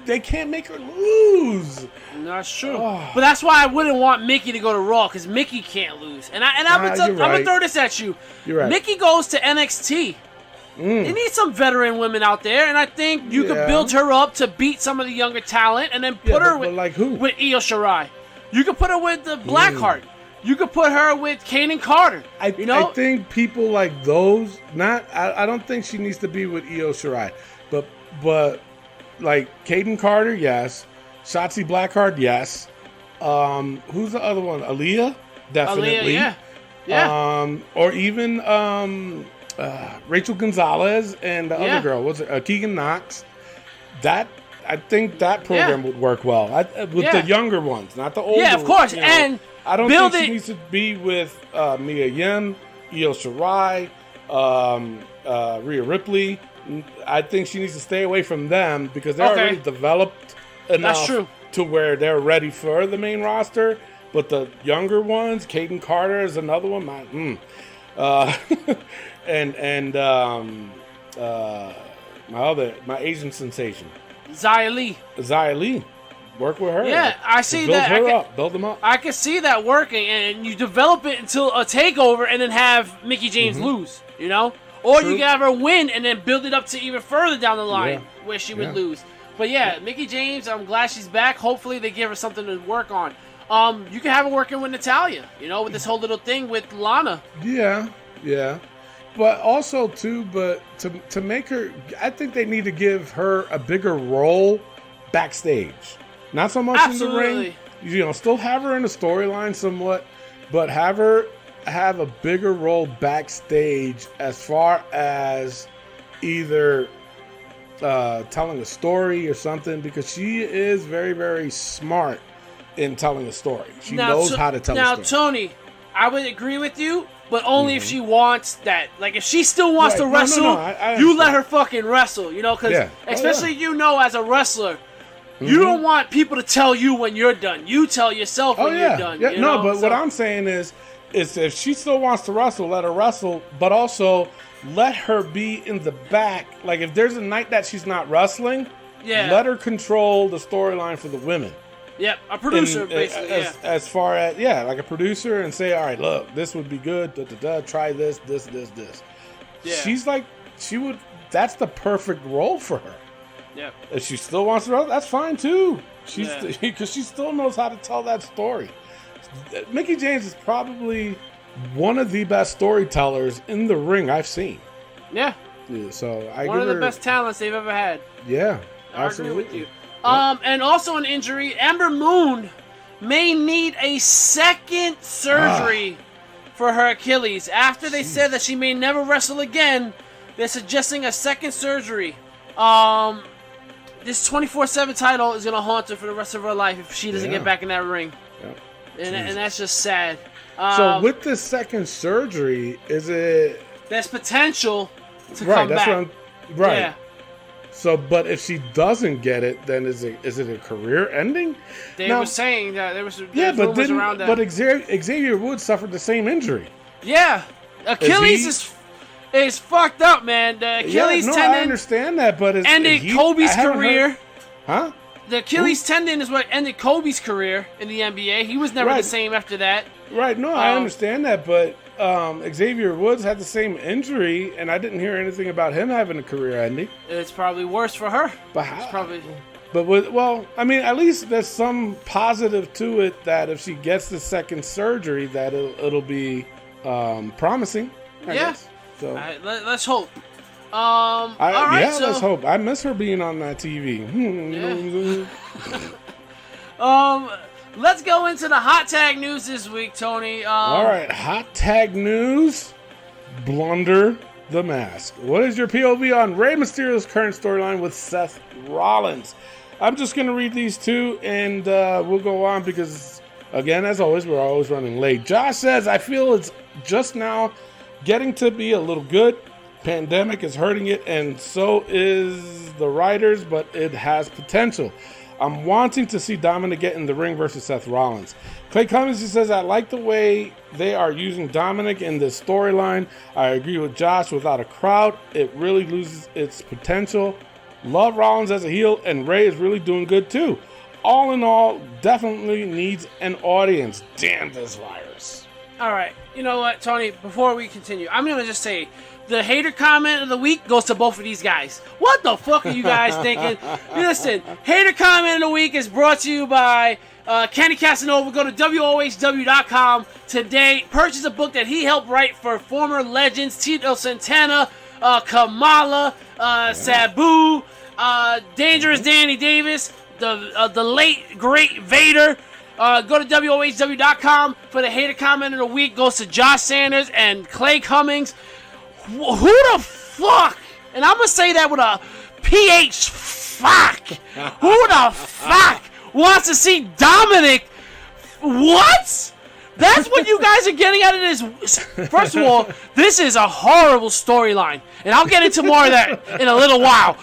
They can't make her lose. That's true. But that's why I wouldn't want Mickie to go to Raw, because Mickie can't lose. And I'm going to throw this at you. You're right. Mickie goes to NXT. They need some veteran women out there, and I think you could build her up to beat some of the younger talent, and then put her with Io Shirai. You could put her with the Blackheart. You could put her with Kaden Carter. I think people like those. I don't think she needs to be with Io Shirai, but like Kaden Carter, yes. Shotzi Blackheart, yes. Who's the other one? Aaliyah, definitely. Yeah. Or even Rachel Gonzalez and the other girl, what's it? Keegan Knox. I think that program would work well with the younger ones, not the older. Yeah, of course. You know, and I don't think she needs to be with Mia Yim, Io Shirai, Rhea Ripley. I think she needs to stay away from them because they're already developed enough to where they're ready for the main roster. But the younger ones, Kaden Carter is another one. My Asian sensation, Xia Li, work with her. Yeah, I see that. Build them up. I can see that working, and you develop it until a takeover, and then have Mickie James lose. You know, or you can have her win and then build it up to even further down the line where she would lose. But Mickie James, I'm glad she's back. Hopefully, they give her something to work on. You can have her working with Natalya. You know, with this whole little thing with Lana. Yeah. But also, too, to make her, I think they need to give her a bigger role backstage. Not so much in the ring. You know, still have her in the storyline somewhat, but have her have a bigger role backstage as far as either telling a story or something, because she is very, very smart in telling a story. She knows how to tell a story. Now, Tony, I would agree with you. But only if she wants that. Like, if she still wants to wrestle, you let her fucking wrestle, you know? Because especially you know as a wrestler, you don't want people to tell you when you're done. You tell yourself when you're done. Yeah. You know? But what I'm saying is if she still wants to wrestle, let her wrestle. But also, let her be in the back. Like, if there's a night that she's not wrestling, let her control the storyline for the women. Yep, a producer, basically, as far as, like a producer, and say, all right, look, this would be good, try this. Yeah. She's like, that's the perfect role for her. Yeah. If she still wants to, that's fine, too. Because she still knows how to tell that story. Mickie James is probably one of the best storytellers in the ring I've seen. Yeah. So one of the best talents they've ever had. Yeah, I agree with you. And also an injury, Ember Moon may need a second surgery for her Achilles. After they said that she may never wrestle again, they're suggesting a second surgery. This 24/7 title is going to haunt her for the rest of her life if she doesn't get back in that ring. Yeah. And that's just sad. So with this second surgery, there's potential to come back. Right. Yeah. So, but if she doesn't get it, then is it a career ending? They were saying that there was rumors around that. But Xavier Woods suffered the same injury. Yeah, Achilles is fucked up, man. The Achilles tendon. I understand that, but ended Kobe's career. Huh? The Achilles tendon is what ended Kobe's career in the NBA. He was never the same after that. Right. No, I understand that, but Xavier Woods had the same injury, and I didn't hear anything about him having a career ending. It's probably worse for her. But how? At least there's some positive to it that if she gets the second surgery, that it'll be promising. I guess. So let's hope. All right, let's hope. I miss her being on that TV. Let's go into the hot tag news this week, Tony. All right, hot tag news. Blunder the Mask. What is your POV on Rey Mysterio's current storyline with Seth Rollins? I'm just going to read these two, and we'll go on because, again, as always, we're always running late. Josh says, I feel it's just now getting to be a little good. Pandemic is hurting it, and so is the writers, but it has potential. I'm wanting to see Dominic get in the ring versus Seth Rollins. Clay Cummings, he says, I like the way they are using Dominic in this storyline. I agree with Josh. Without a crowd, it really loses its potential. Love Rollins as a heel, and Rey is really doing good too. All in all, definitely needs an audience. Damn this virus. All right. You know what, Tony? Before we continue, I'm going to just say, the hater comment of the week goes to both of these guys. What the fuck are you guys thinking? Listen, hater comment of the week is brought to you by Kenny Casanova. Go to WOHW.com today. Purchase a book that he helped write for former legends Tito Santana, Kamala, Sabu, Dangerous Danny Davis, the late, great Vader. Go to WOHW.com for the hater comment of the week. Goes to Josh Sanders and Clay Cummings. Who the fuck? And I'm going to say that with a PH fuck. Who the fuck wants to see Dominic? What? That's what you guys are getting out of this. First of all, this is a horrible storyline. And I'll get into more of that in a little while.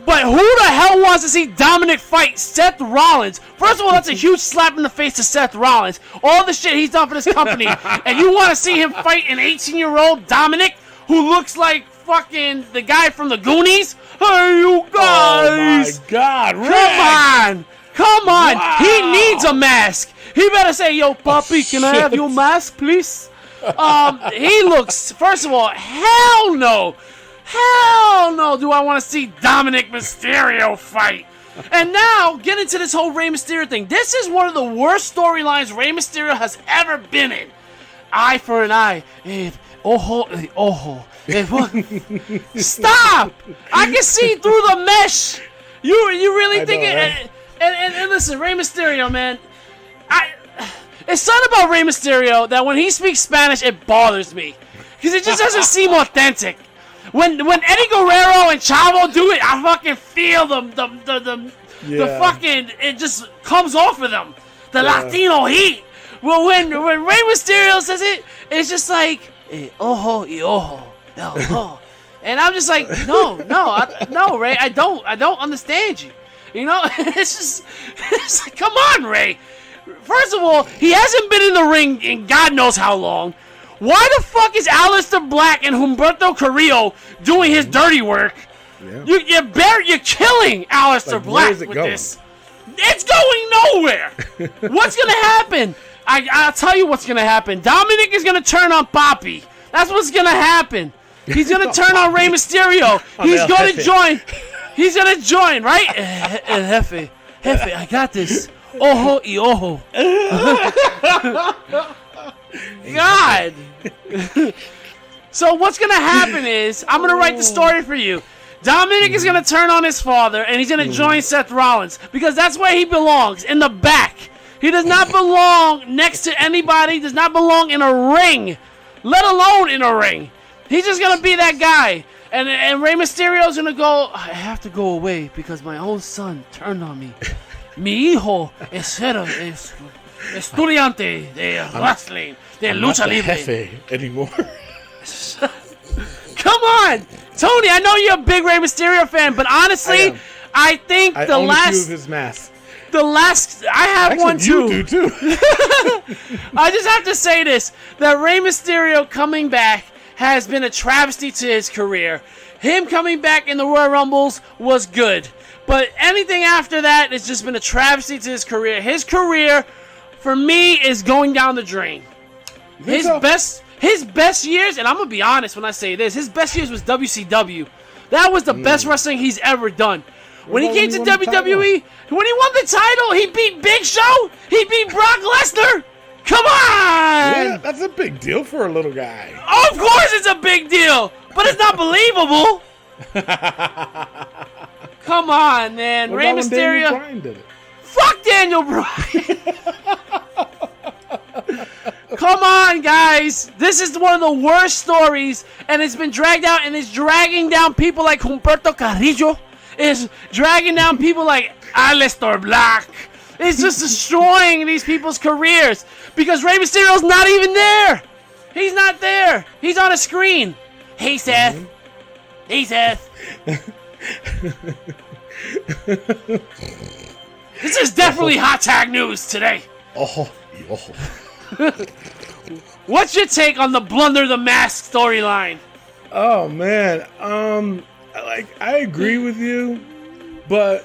But who the hell wants to see Dominic fight Seth Rollins? First of all, that's a huge slap in the face to Seth Rollins. All the shit he's done for this company. And you want to see him fight an 18-year-old Dominic who looks like fucking the guy from the Goonies? Hey, you guys! Oh, my God, Rick! Come on! Wow. He needs a mask! He better say, yo, puppy, can I have your mask, please? He looks, first of all, hell no! Hell no do I want to see Dominic Mysterio fight. And now, get into this whole Rey Mysterio thing. This is one of the worst storylines Rey Mysterio has ever been in. Eye for an eye. Ojo, ojo. Stop! I can see through the mesh. You really think it? Right? And listen, Rey Mysterio, man. It's something about Rey Mysterio that when he speaks Spanish, it bothers me because it just doesn't seem authentic. When Eddie Guerrero and Chavo do it, I fucking feel the fucking, it just comes off of them. The Latino heat. Well, when Rey Mysterio says it, it's just like ojo y ojo. And I'm just like, no, Ray, I don't understand you. You know, it's like, come on, Ray. First of all, he hasn't been in the ring in God knows how long. Why the fuck is Aleister Black and Humberto Carrillo doing his dirty work? Yeah. You're killing Aleister Black with this. It's going nowhere. What's gonna happen? I'll tell you what's gonna happen. Dominic is gonna turn on Papi. That's what's gonna happen. He's gonna turn on Rey Mysterio. He's gonna join. He's gonna join, right? Jefe, I got this. Ojo y ojo. God. So what's gonna happen is I'm gonna write the story for you. Dominic is gonna turn on his father and he's gonna join Seth Rollins because that's where he belongs, in the back. He does not belong next to anybody. Does not belong in a ring, let alone in a ring. He's just gonna be that guy. And Rey Mysterio's gonna go, I have to go away because my own son turned on me. Mi hijo es estudiante de wrestling, de lucha libre. Jefe anymore. Come on, Tony. I know you're a big Rey Mysterio fan, but honestly, I think I own a few of his masks. I have one too. You do too. I just have to say this: that Rey Mysterio coming back has been a travesty to his career. Him coming back in the Royal Rumbles was good, but anything after that has just been a travesty to his career. His career, for me, is going down the drain. His best years, and I'm gonna be honest when I say this, his best years was WCW. That was the best wrestling he's ever done. When he came to WWE, when he won the title, he beat Big Show. He beat Brock Lesnar. Come on! Yeah, that's a big deal for a little guy. Of course it's a big deal, but it's not believable. Come on, man. Rey Mysterio. Daniel Bryan did it. Fuck Daniel Bryan. Come on, guys. This is one of the worst stories, and it's been dragged out, and it's dragging down people like Humberto Carrillo. It's dragging down people like Aleister Black. It's just destroying these people's careers because Rey Mysterio's not even there. He's not there. He's on a screen. Hey, Seth. Mm-hmm. Hey, Seth. This is definitely hot tag news today. What's your take on the Blunder the Mask storyline? Oh man, I agree with you, but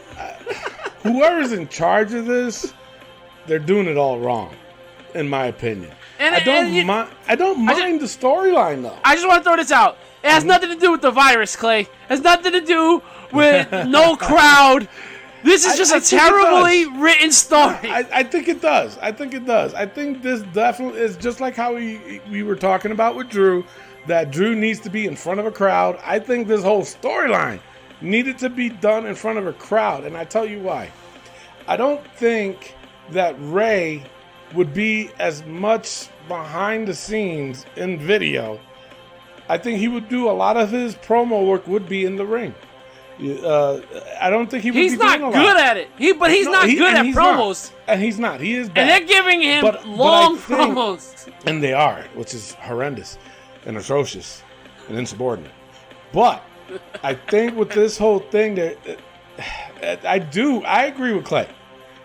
whoever's in charge of this, they're doing it all wrong, in my opinion. I don't mind the storyline though. I just want to throw this out. It has nothing to do with the virus, Clay. It has nothing to do with no crowd. This is just a terribly written story. I think it does. I think this definitely is just like how we were talking about with Drew, that Drew needs to be in front of a crowd. I think this whole storyline needed to be done in front of a crowd, and I tell you why. I don't think that Ray would be as much behind the scenes in video. I think he would do a lot of his promo work would be in the ring. I don't think he would He's be doing not a good lot. at it. But he's not good at promos. And he's not. He is bad. And they're giving him long promos. And they are, which is horrendous and atrocious and insubordinate. But I think with this whole thing, I agree with Clay.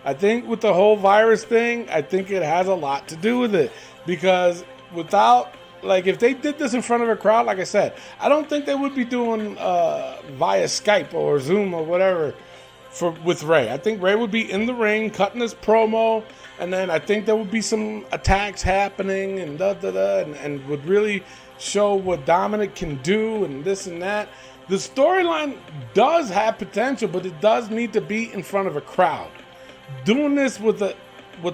I think with the whole virus thing, I think it has a lot to do with it. Because without, like, if they did this in front of a crowd, like I said, I don't think they would be doing via Skype or Zoom or whatever with Rey. I think Rey would be in the ring, cutting his promo, and then I think there would be some attacks happening and and would really show what Dominic can do and this and that. The storyline does have potential, but it does need to be in front of a crowd. Doing this with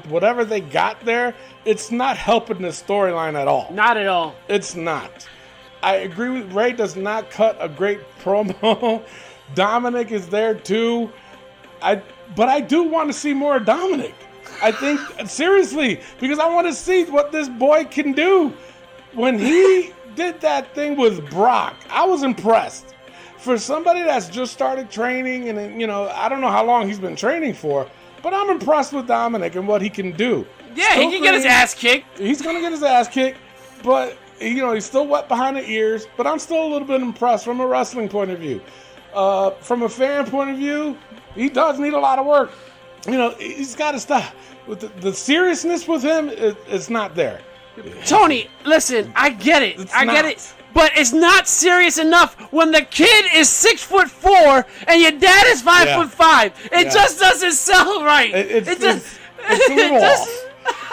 whatever they got there, it's not helping the storyline at all. Not at all. It's not. I agree with Rey does not cut a great promo. Dominic is there too. But I do want to see more of Dominic. I think, seriously, because I want to see what this boy can do. When he did that thing with Brock, I was impressed. For somebody that's just started training, and I don't know how long he's been training for, but I'm impressed with Dominic and what he can do. Yeah, he can get his ass kicked. He's going to get his ass kicked, but he's still wet behind the ears, but I'm still a little bit impressed from a wrestling point of view. From a fan point of view, he does need a lot of work. He's got to stop. With the seriousness with him, it's not there. Tony, listen, I get it. Get it. But it's not serious enough when the kid is 6'4" and your dad is 5'5". It just doesn't sound right. It's a little off.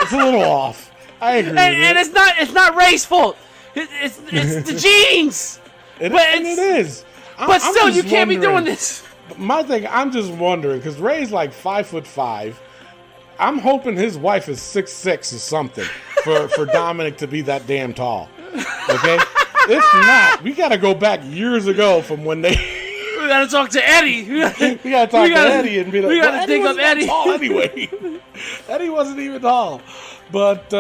It's a little off. I agree. And it's not Ray's fault. It's the genes. It is. But still, you can't be doing this. My thing, I'm just wondering, because Ray's like 5'5". I'm hoping his wife is 6'6" or something for Dominic to be that damn tall. Okay? If not, we got to go back years ago from when they... We got to talk to Eddie. We got to talk to Eddie and be like, we got to dig up Eddie. Tall anyway. Eddie wasn't even tall. But,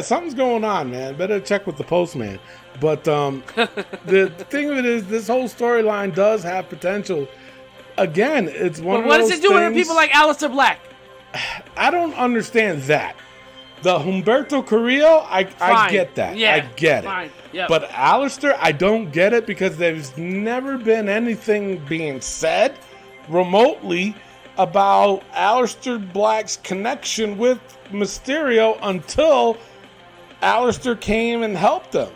something's going on, man. Better check with the postman. But the thing of it is, this whole storyline does have potential. Again, it's one of those things... What is it doing to people like Aleister Black? I don't understand that. The Humberto Carrillo, I get that. Yeah, I get it. Yep. But Aleister, I don't get it because there's never been anything being said remotely about Aleister Black's connection with Mysterio until Aleister came and helped him.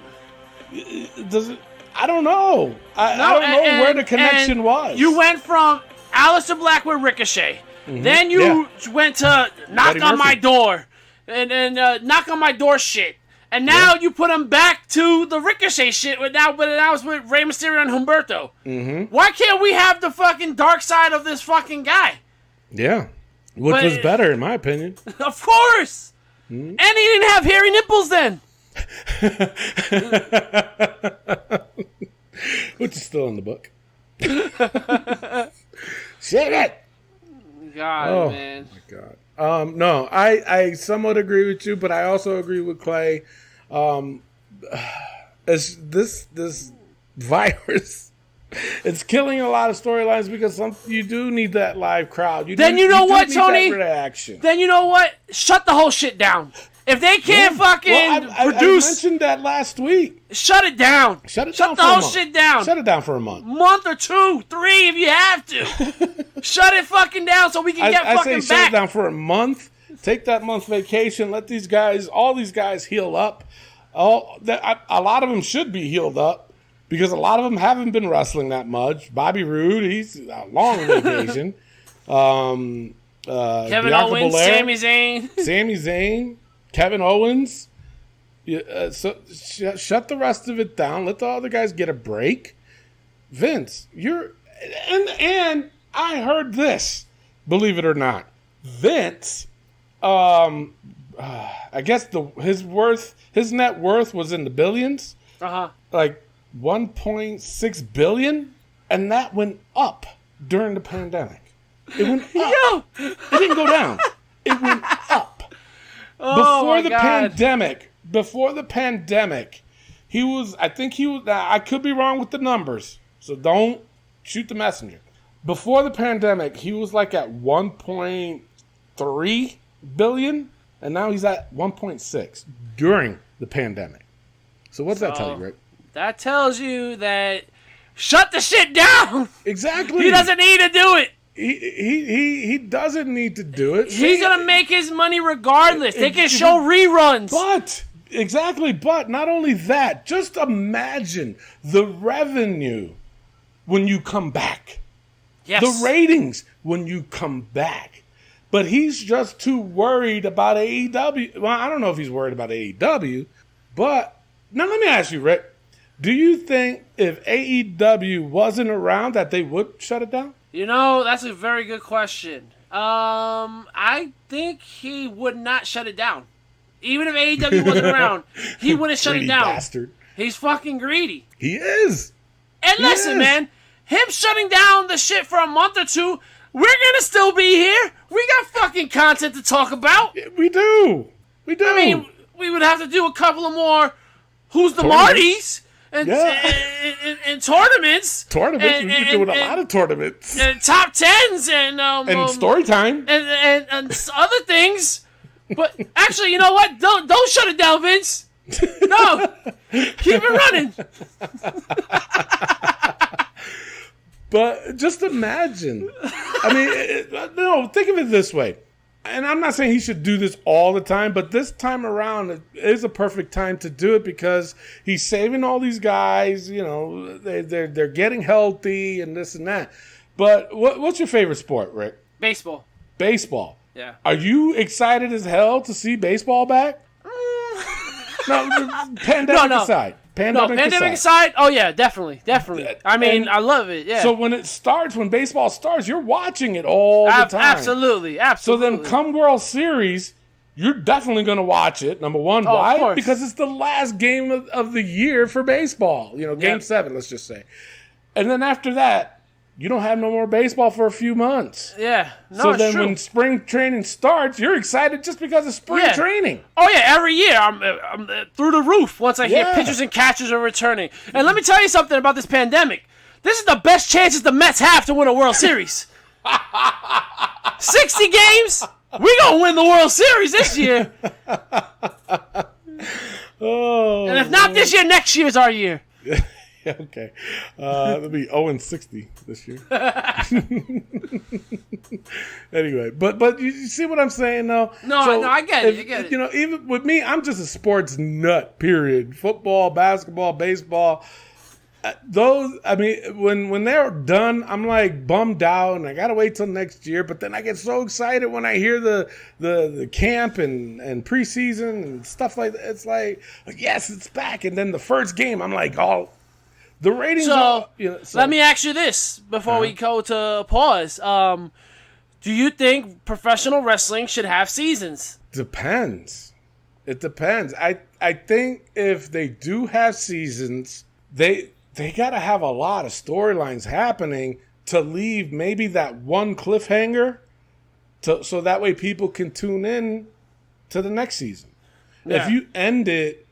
I don't know. I don't know where the connection was. You went from Aleister Black with Ricochet. Mm-hmm. Then you went to knock on my door. And knock on my door shit. And now you put him back to the Ricochet shit, but now it's with Rey Mysterio and Humberto. Mm-hmm. Why can't we have the fucking dark side of this fucking guy? Yeah. Which was better, in my opinion. Of course! Mm-hmm. And he didn't have hairy nipples then. Which is still in the book. Shit it! God, man. Oh, my God. No, I somewhat agree with you, but I also agree with Clay. As this virus, it's killing a lot of storylines because you do need that live crowd. Then you know what, Tony? Reaction. Then you know what? Shut the whole shit down. If they can't produce, I mentioned that last week. Shut it down. Shut the whole shit down. Shut it down for a month. Month or 2, 3 if you have to. Shut it fucking down so we can get fucking back. Shut it down for a month. Take that month vacation. Let all these guys heal up. A lot of them should be healed up because a lot of them haven't been wrestling that much. Bobby Roode, he's a long vacation. Kevin Owens, Belair, Sami Zayn. Kevin Owens. So shut the rest of it down. Let the other guys get a break. Vince, and I heard this, believe it or not. Vince, I guess his net worth was in the billions. Like 1.6 billion, and that went up during the pandemic. It went up. It didn't go down. It went up. Before the pandemic, I could be wrong with the numbers, so don't shoot the messenger. before the pandemic, he was like at 1.3 billion, and now he's at 1.6 during the pandemic. So what's that tell you, Rick? That tells you that shut the shit down. Exactly. He doesn't need to do it. He doesn't need to do it. He's gonna make his money regardless. They can show reruns. But not only that, just imagine the revenue when you come back. Yes. The ratings when you come back. But he's just too worried about AEW. Well, I don't know if he's worried about AEW, but now let me ask you, Rick. Do you think if AEW wasn't around that they would shut it down? You know, that's a very good question. I think he would not shut it down. Even if AEW wasn't around, he wouldn't shut it down. Bastard. He's fucking greedy. He is. And listen, man, him shutting down the shit for a month or two, we're gonna still be here. We got fucking content to talk about. We do. I mean, we would have to do a couple of more Who's the Martys and tournaments. Tournaments? We've been doing a lot of tournaments. And top tens and story time. And other things. But actually, you know what? Don't shut it down, Vince. No. Keep it running. But just imagine. I mean, think of it this way. And I'm not saying he should do this all the time, but this time around it is a perfect time to do it because he's saving all these guys. You know, they're getting healthy and this and that. But what's your favorite sport, Rick? Baseball. Baseball. Yeah. Are you excited as hell to see baseball back? No, pandemic aside. Pandemic aside. Oh yeah, definitely. I mean, I love it. Yeah. So when baseball starts, you're watching it all the time. Absolutely. So then, come World Series, you're definitely going to watch it. Number one, why? Of course. Because it's the last game of the year for baseball. You know, Game 7, let's just say. And then after that, you don't have no more baseball for a few months. Yeah. No, so then true. when spring training starts, you're excited just because of spring training. Oh, yeah. Every year, I'm through the roof once I hear pitchers and catchers are returning. And let me tell you something about this pandemic. This is the best chances the Mets have to win a World Series. 60 games? We're going to win the World Series this year. And if not this year, next year's our year. Okay. It'll be 0-60 this year. Anyway, but you see what I'm saying, though? No, I get it. You know, even with me, I'm just a sports nut, period. Football, basketball, baseball. When they're done, I'm like bummed out, and I got to wait till next year. But then I get so excited when I hear the camp and preseason and stuff like that. It's like, yes, it's back. And then the first game, I'm like, the ratings. So let me ask you this before we go to pause. Do you think professional wrestling should have seasons? Depends. It depends. I think if they do have seasons, they got to have a lot of storylines happening to leave maybe that one cliffhanger, so that way people can tune in to the next season. Yeah. If you end it,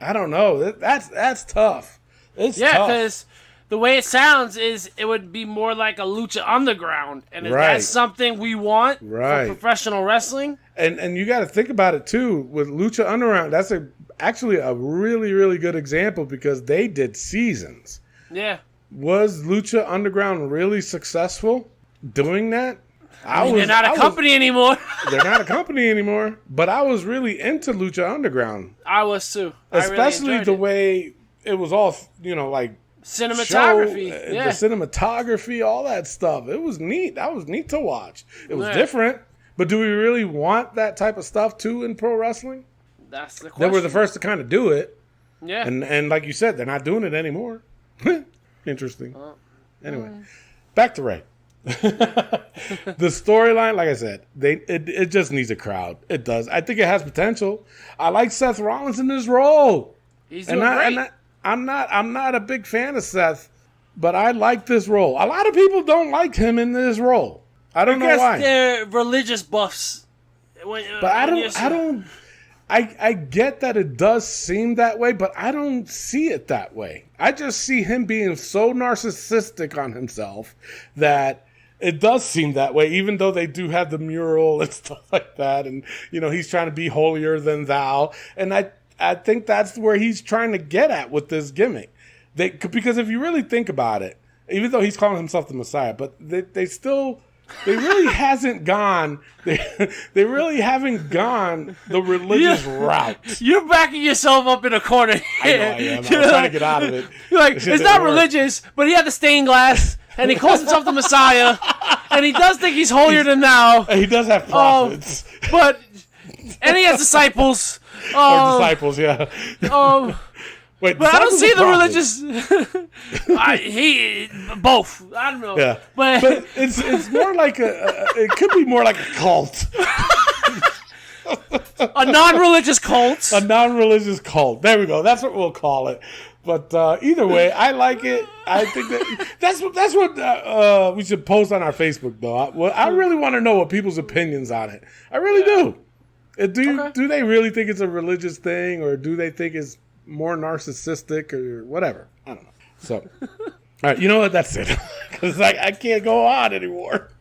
I don't know. That's tough. It's tough. Because the way it sounds is it would be more like a Lucha Underground. And is that something we want for professional wrestling? And you got to think about it, too. With Lucha Underground, that's actually a really, really good example because they did seasons. Yeah. Was Lucha Underground really successful doing that? They're not a company anymore. They're not a company anymore. But I was really into Lucha Underground. I was too. Especially the way it was all, like cinematography. The cinematography, all that stuff. It was neat. That was neat to watch. It was different. But do we really want that type of stuff too in pro wrestling? That's the question. They were the first to kind of do it. Yeah. And like you said, they're not doing it anymore. Interesting. Anyway, back to Ray. The storyline, like I said, it just needs a crowd. It does. I think it has potential. I like Seth Rollins in this role. He's doing great. I'm not a big fan of Seth, but I like this role. A lot of people don't like him in this role. I don't know why. They're religious buffs. I I get that it does seem that way, but I don't see it that way. I just see him being so narcissistic on himself that it does seem that way, even though they do have the mural and stuff like that. And, he's trying to be holier than thou. And I think that's where he's trying to get at with this gimmick. Because if you really think about it, even though he's calling himself the Messiah, but they really hasn't gone. They really haven't gone the religious route. You're backing yourself up in a corner. I know I am. I'm trying to get out of it. You're like, it's not religious, but he had the stained glass, and he calls himself the Messiah, and he does think he's holier than thou. He does have prophets, and he has disciples. Or disciples, yeah. Wait, but I don't see the religious. Both. I don't know. Yeah, but it's more like it could be more like a cult. A non-religious cult. A non-religious cult. There we go. That's what we'll call it. But either way, I like it. I think that's what we should post on our Facebook, though. I really want to know what people's opinions on it. I really do. Do they really think it's a religious thing, or do they think it's more narcissistic or whatever? I don't know. So, all right, you know what? That's it. Because I can't go on anymore.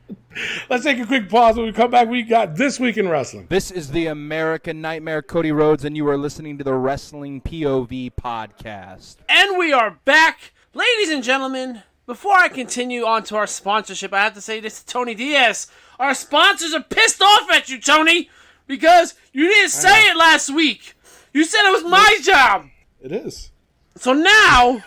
Let's take a quick pause. When we come back, we got This Week in Wrestling. This is the American Nightmare, Cody Rhodes, and you are listening to the Wrestling POV podcast. And we are back. Ladies and gentlemen, before I continue on to our sponsorship, I have to say this to Tony Diaz. Our sponsors are pissed off at you, Tony, because you didn't say it last week. You said it was my job. It is. So now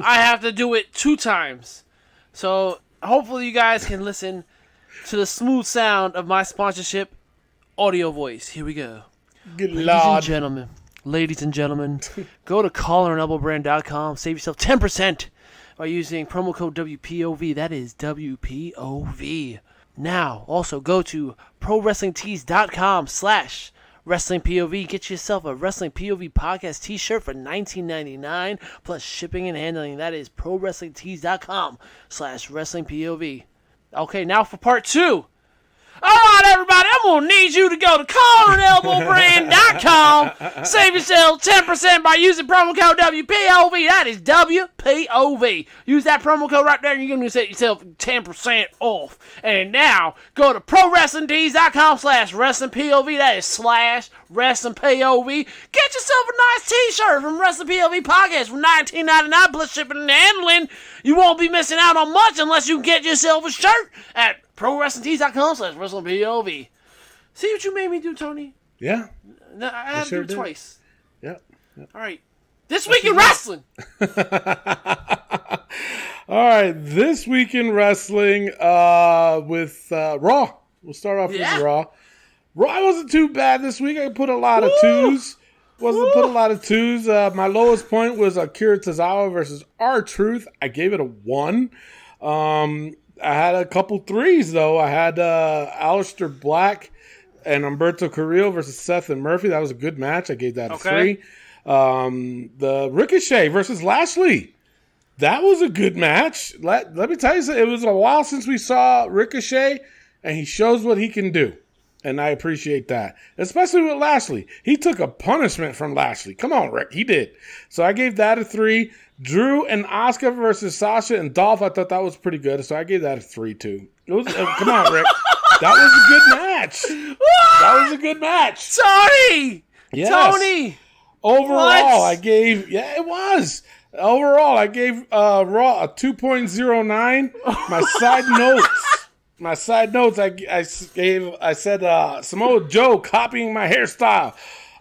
I have to do it 2 times. So hopefully you guys can listen to the smooth sound of my sponsorship audio voice. Here we go. Good Ladies Lord. and gentlemen, go to collarandelbowbrand.com. Save yourself 10% by using promo code WPOV. That is WPOV. Now, also go to ProWrestlingTees.com/WrestlingPOV. Get yourself a Wrestling POV podcast t-shirt for $19.99 plus shipping and handling. That is ProWrestlingTees.com/WrestlingPOV. Okay, now for part 2. All right, everybody, I'm going to need you to go to collarandelbowbrand.com. Save yourself 10% by using promo code WPOV. That is WPOV. Use that promo code right there and you're going to set yourself 10% off. And now, go to ProWrestlingTees.com/WrestlingPOV. That is /WrestlingPOV. Get yourself a nice t-shirt from Wrestling POV Podcast for $19.99 plus shipping and handling. You won't be missing out on much unless you get yourself a shirt at ProWrestlingTees.com/WrestlingPOV. See what you made me do, Tony? Yeah. No, I had to do it twice. Yep. All right. This Week in Wrestling. All right. This Week in Wrestling with Raw. We'll start off with Raw. Raw wasn't too bad this week. I put a lot of twos. My lowest point was Akira Tozawa versus R-Truth. I gave it a 1. I had a couple threes, though. I had Aleister Black and Humberto Carrillo versus Seth and Murphy. That was a good match. I gave that a 3. The Ricochet versus Lashley. That was a good match. Let me tell you something. It was a while since we saw Ricochet, and he shows what he can do. And I appreciate that. Especially with Lashley. He took a punishment from Lashley. Come on, Rick. He did. So I gave that a 3. Drew and Asuka versus Sasha and Dolph. I thought that was pretty good. So I gave that a 3, too. It was, come on, Rick. That was a good match. That was a good match. Tony! Yes. Tony! Overall, I gave... Yeah, it was. Overall, I gave Raw a 2.09. My side notes, I said Samoa Joe copying my hairstyle.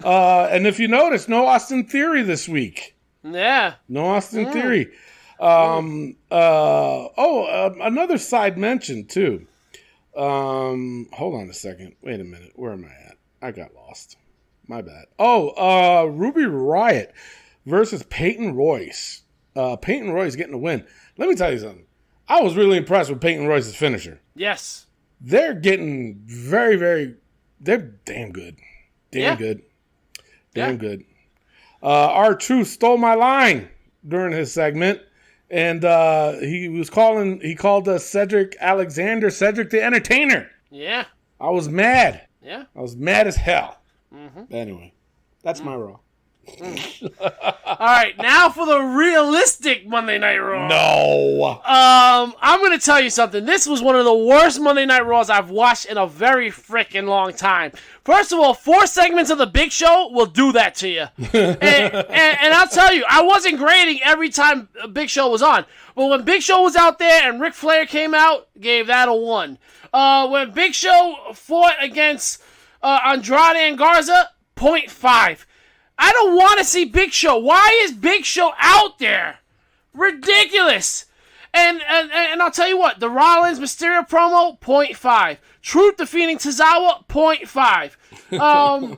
And if you notice, no Austin Theory this week. Yeah. No Austin Theory. Another side mention, too. Hold on a second. Wait a minute. Where am I at? I got lost. My bad. Ruby Riott versus Peyton Royce. Peyton Royce getting the win. Let me tell you something. I was really impressed with Peyton Royce's finisher. Yes. They're getting they're damn good. Damn good. R-Truth stole my line during his segment. And he called Cedric Alexander Cedric the Entertainer. Yeah. I was mad. Yeah. I was mad as hell. Anyway, that's my Raw. All right, now for the realistic Monday Night Raw. No. I'm going to tell you something. This was one of the worst Monday Night Raws I've watched in a very freaking long time. First of all, 4 segments of the Big Show will do that to you. and I'll tell you, I wasn't grading every time Big Show was on. But when Big Show was out there and Ric Flair came out, gave that a 1. When Big Show fought against Andrade and Garza, 0.5. I don't want to see Big Show. Why is Big Show out there? Ridiculous. And I'll tell you what, the Rollins Mysterio promo, 0.5. Truth defeating Tozawa, 0.5.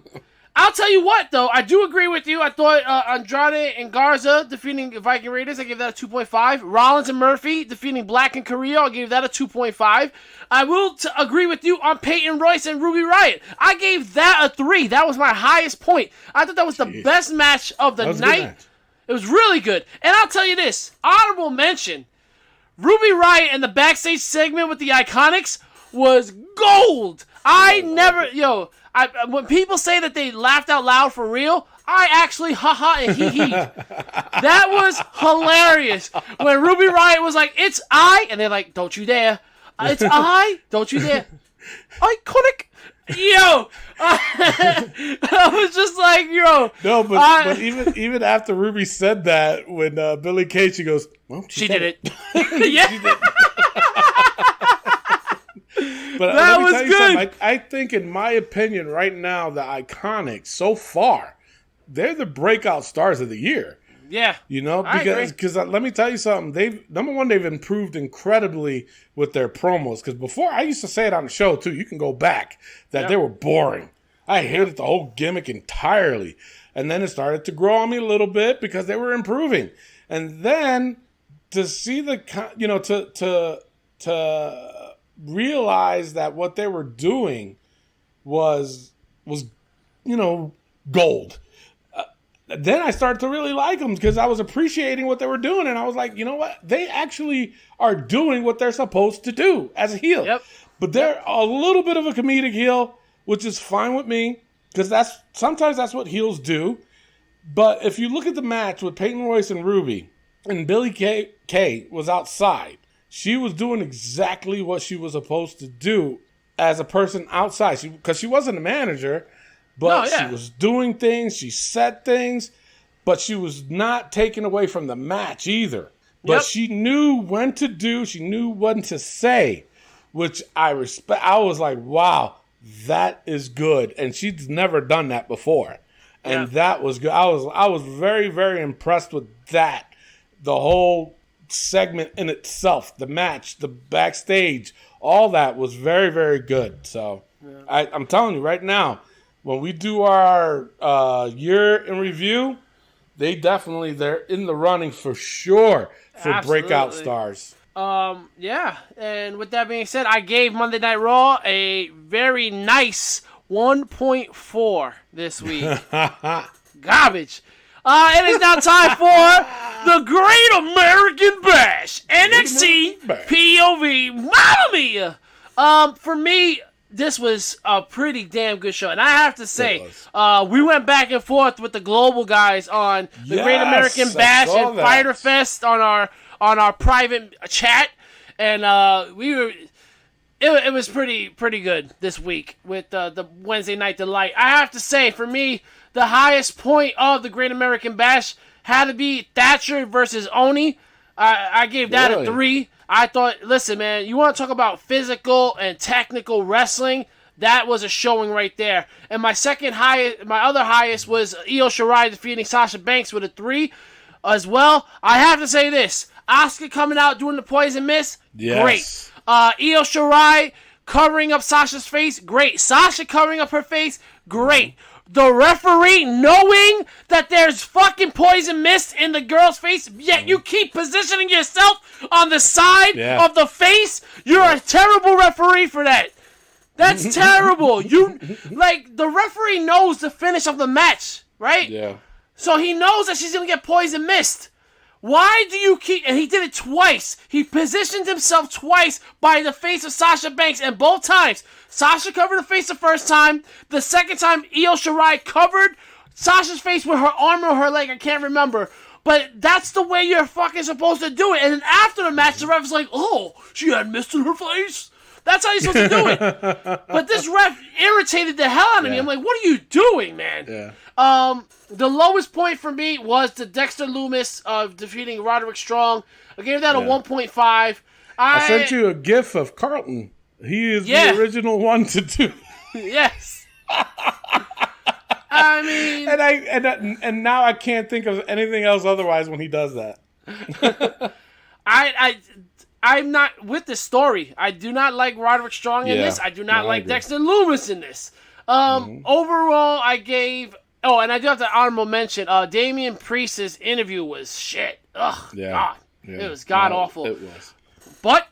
I'll tell you what, though, I do agree with you. I thought Andrade and Garza defeating Viking Raiders, I gave that a 2.5. Rollins and Murphy defeating Black and Carrillo, I gave that a 2.5. I will agree with you on Peyton Royce and Ruby Riott. I gave that a 3. That was my highest point. I thought that was the best match of the night. It was really good. And I'll tell you this, honorable mention, Ruby Riott and the backstage segment with the Iconics was gold. When people say that they laughed out loud for real, I actually and hee. That was hilarious. When Ruby Riott was like, "It's I," and they're like, "Don't you dare." It's I, don't you dare. Iconic. Yo. I was just like, yo. No, but even after Ruby said that, when Billie Kay, she goes, well, she did it. Yeah. She did. But that let me was tell you good. something. I think, in my opinion, right now, the Iconics, so far, they're the breakout stars of the year. Yeah. You know, because let me tell you something. They've improved incredibly with their promos. Because before, I used to say it on the show, too. You can go back, that they were boring. I hated the whole gimmick entirely. And then it started to grow on me a little bit because they were improving. And then to see to realize that what they were doing was gold. Then I started to really like them because I was appreciating what they were doing, and I was like, you know what? They actually are doing what they're supposed to do as a heel. Yep. But they're a little bit of a comedic heel, which is fine with me because sometimes that's what heels do. But if you look at the match with Peyton Royce and Ruby, and Billie Kay was outside, she was doing exactly what she was supposed to do as a person outside. Because she wasn't a manager. But she was doing things, she said things, but she was not taken away from the match either. But she knew when to do, she knew when to say, which I respect. I was like, wow, that is good. And she's never done that before. And that was good. I was very, very impressed with that. The whole segment in itself, the match, the backstage, all that was very, very good. So I'm telling you right now, when we do our year in review, they're in the running for sure for breakout stars. And with that being said, I gave Monday Night Raw a very nice 1.4 this week. Garbage. It is now time for the Great American Bash. NXT POV. Mamma mia! For me, this was a pretty damn good show. And I have to say, we went back and forth with the global guys on the Great American Bash and Fyter Fest on our private chat. And it was pretty good this week with the Wednesday Night Delight. I have to say, for me, the highest point of the Great American Bash had to be Thatcher versus Oni. I gave that a 3. I thought, listen, man, you want to talk about physical and technical wrestling? That was a showing right there. And my other highest was Io Shirai defeating Sasha Banks with a 3 as well. I have to say this. Asuka coming out doing the poison mist, great. Io Shirai covering up Sasha's face, great. Sasha covering up her face, great. The referee knowing that there's fucking poison mist in the girl's face, yet you keep positioning yourself on the side of the face. You're a terrible referee for that. That's terrible. The referee knows the finish of the match, right? Yeah. So he knows that she's gonna get poison mist. Why do you keep... And he did it twice. He positioned himself twice by the face of Sasha Banks, and both times, Sasha covered the face the first time. The second time, Io Shirai covered Sasha's face with her arm or her leg. I can't remember. But that's the way you're fucking supposed to do it. And then after the match, the ref was like, oh, she had mist in her face. That's how you're supposed to do it. But this ref irritated the hell out of me. I'm like, what are you doing, man? Yeah. The lowest point for me was the Dexter Lumis of defeating Roderick Strong. I gave that a 1.5. I sent you a gif of Carlton. He is the original one to do. Yes. I mean, and now I can't think of anything else otherwise when he does that. I'm not with the story. I do not like Roderick Strong in this. I do not like Dexter Lumis in this. Overall, I gave... Oh, and I do have to honorable mention, Damian Priest's interview was shit. Ugh, God. Yeah. It was god-awful. It was. But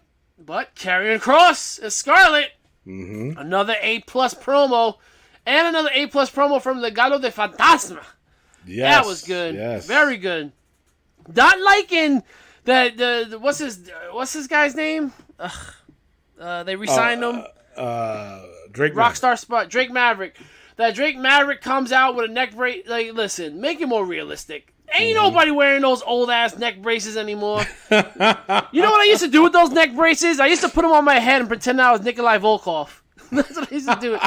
Karrion Kross is Scarlett. Another A+ promo. And another A+ promo from the Legado de Fantasma. Yes. That was good. Yes. Very good. Not liking the what's his guy's name? They re-signed him. Drake Rockstar Spot. Drake Maverick. That Drake Maverick comes out with a neck brace. Like, listen, make it more realistic. Ain't nobody wearing those old ass neck braces anymore. You know what I used to do with those neck braces? I used to put them on my head and pretend I was Nikolai Volkov. That's what I used to do.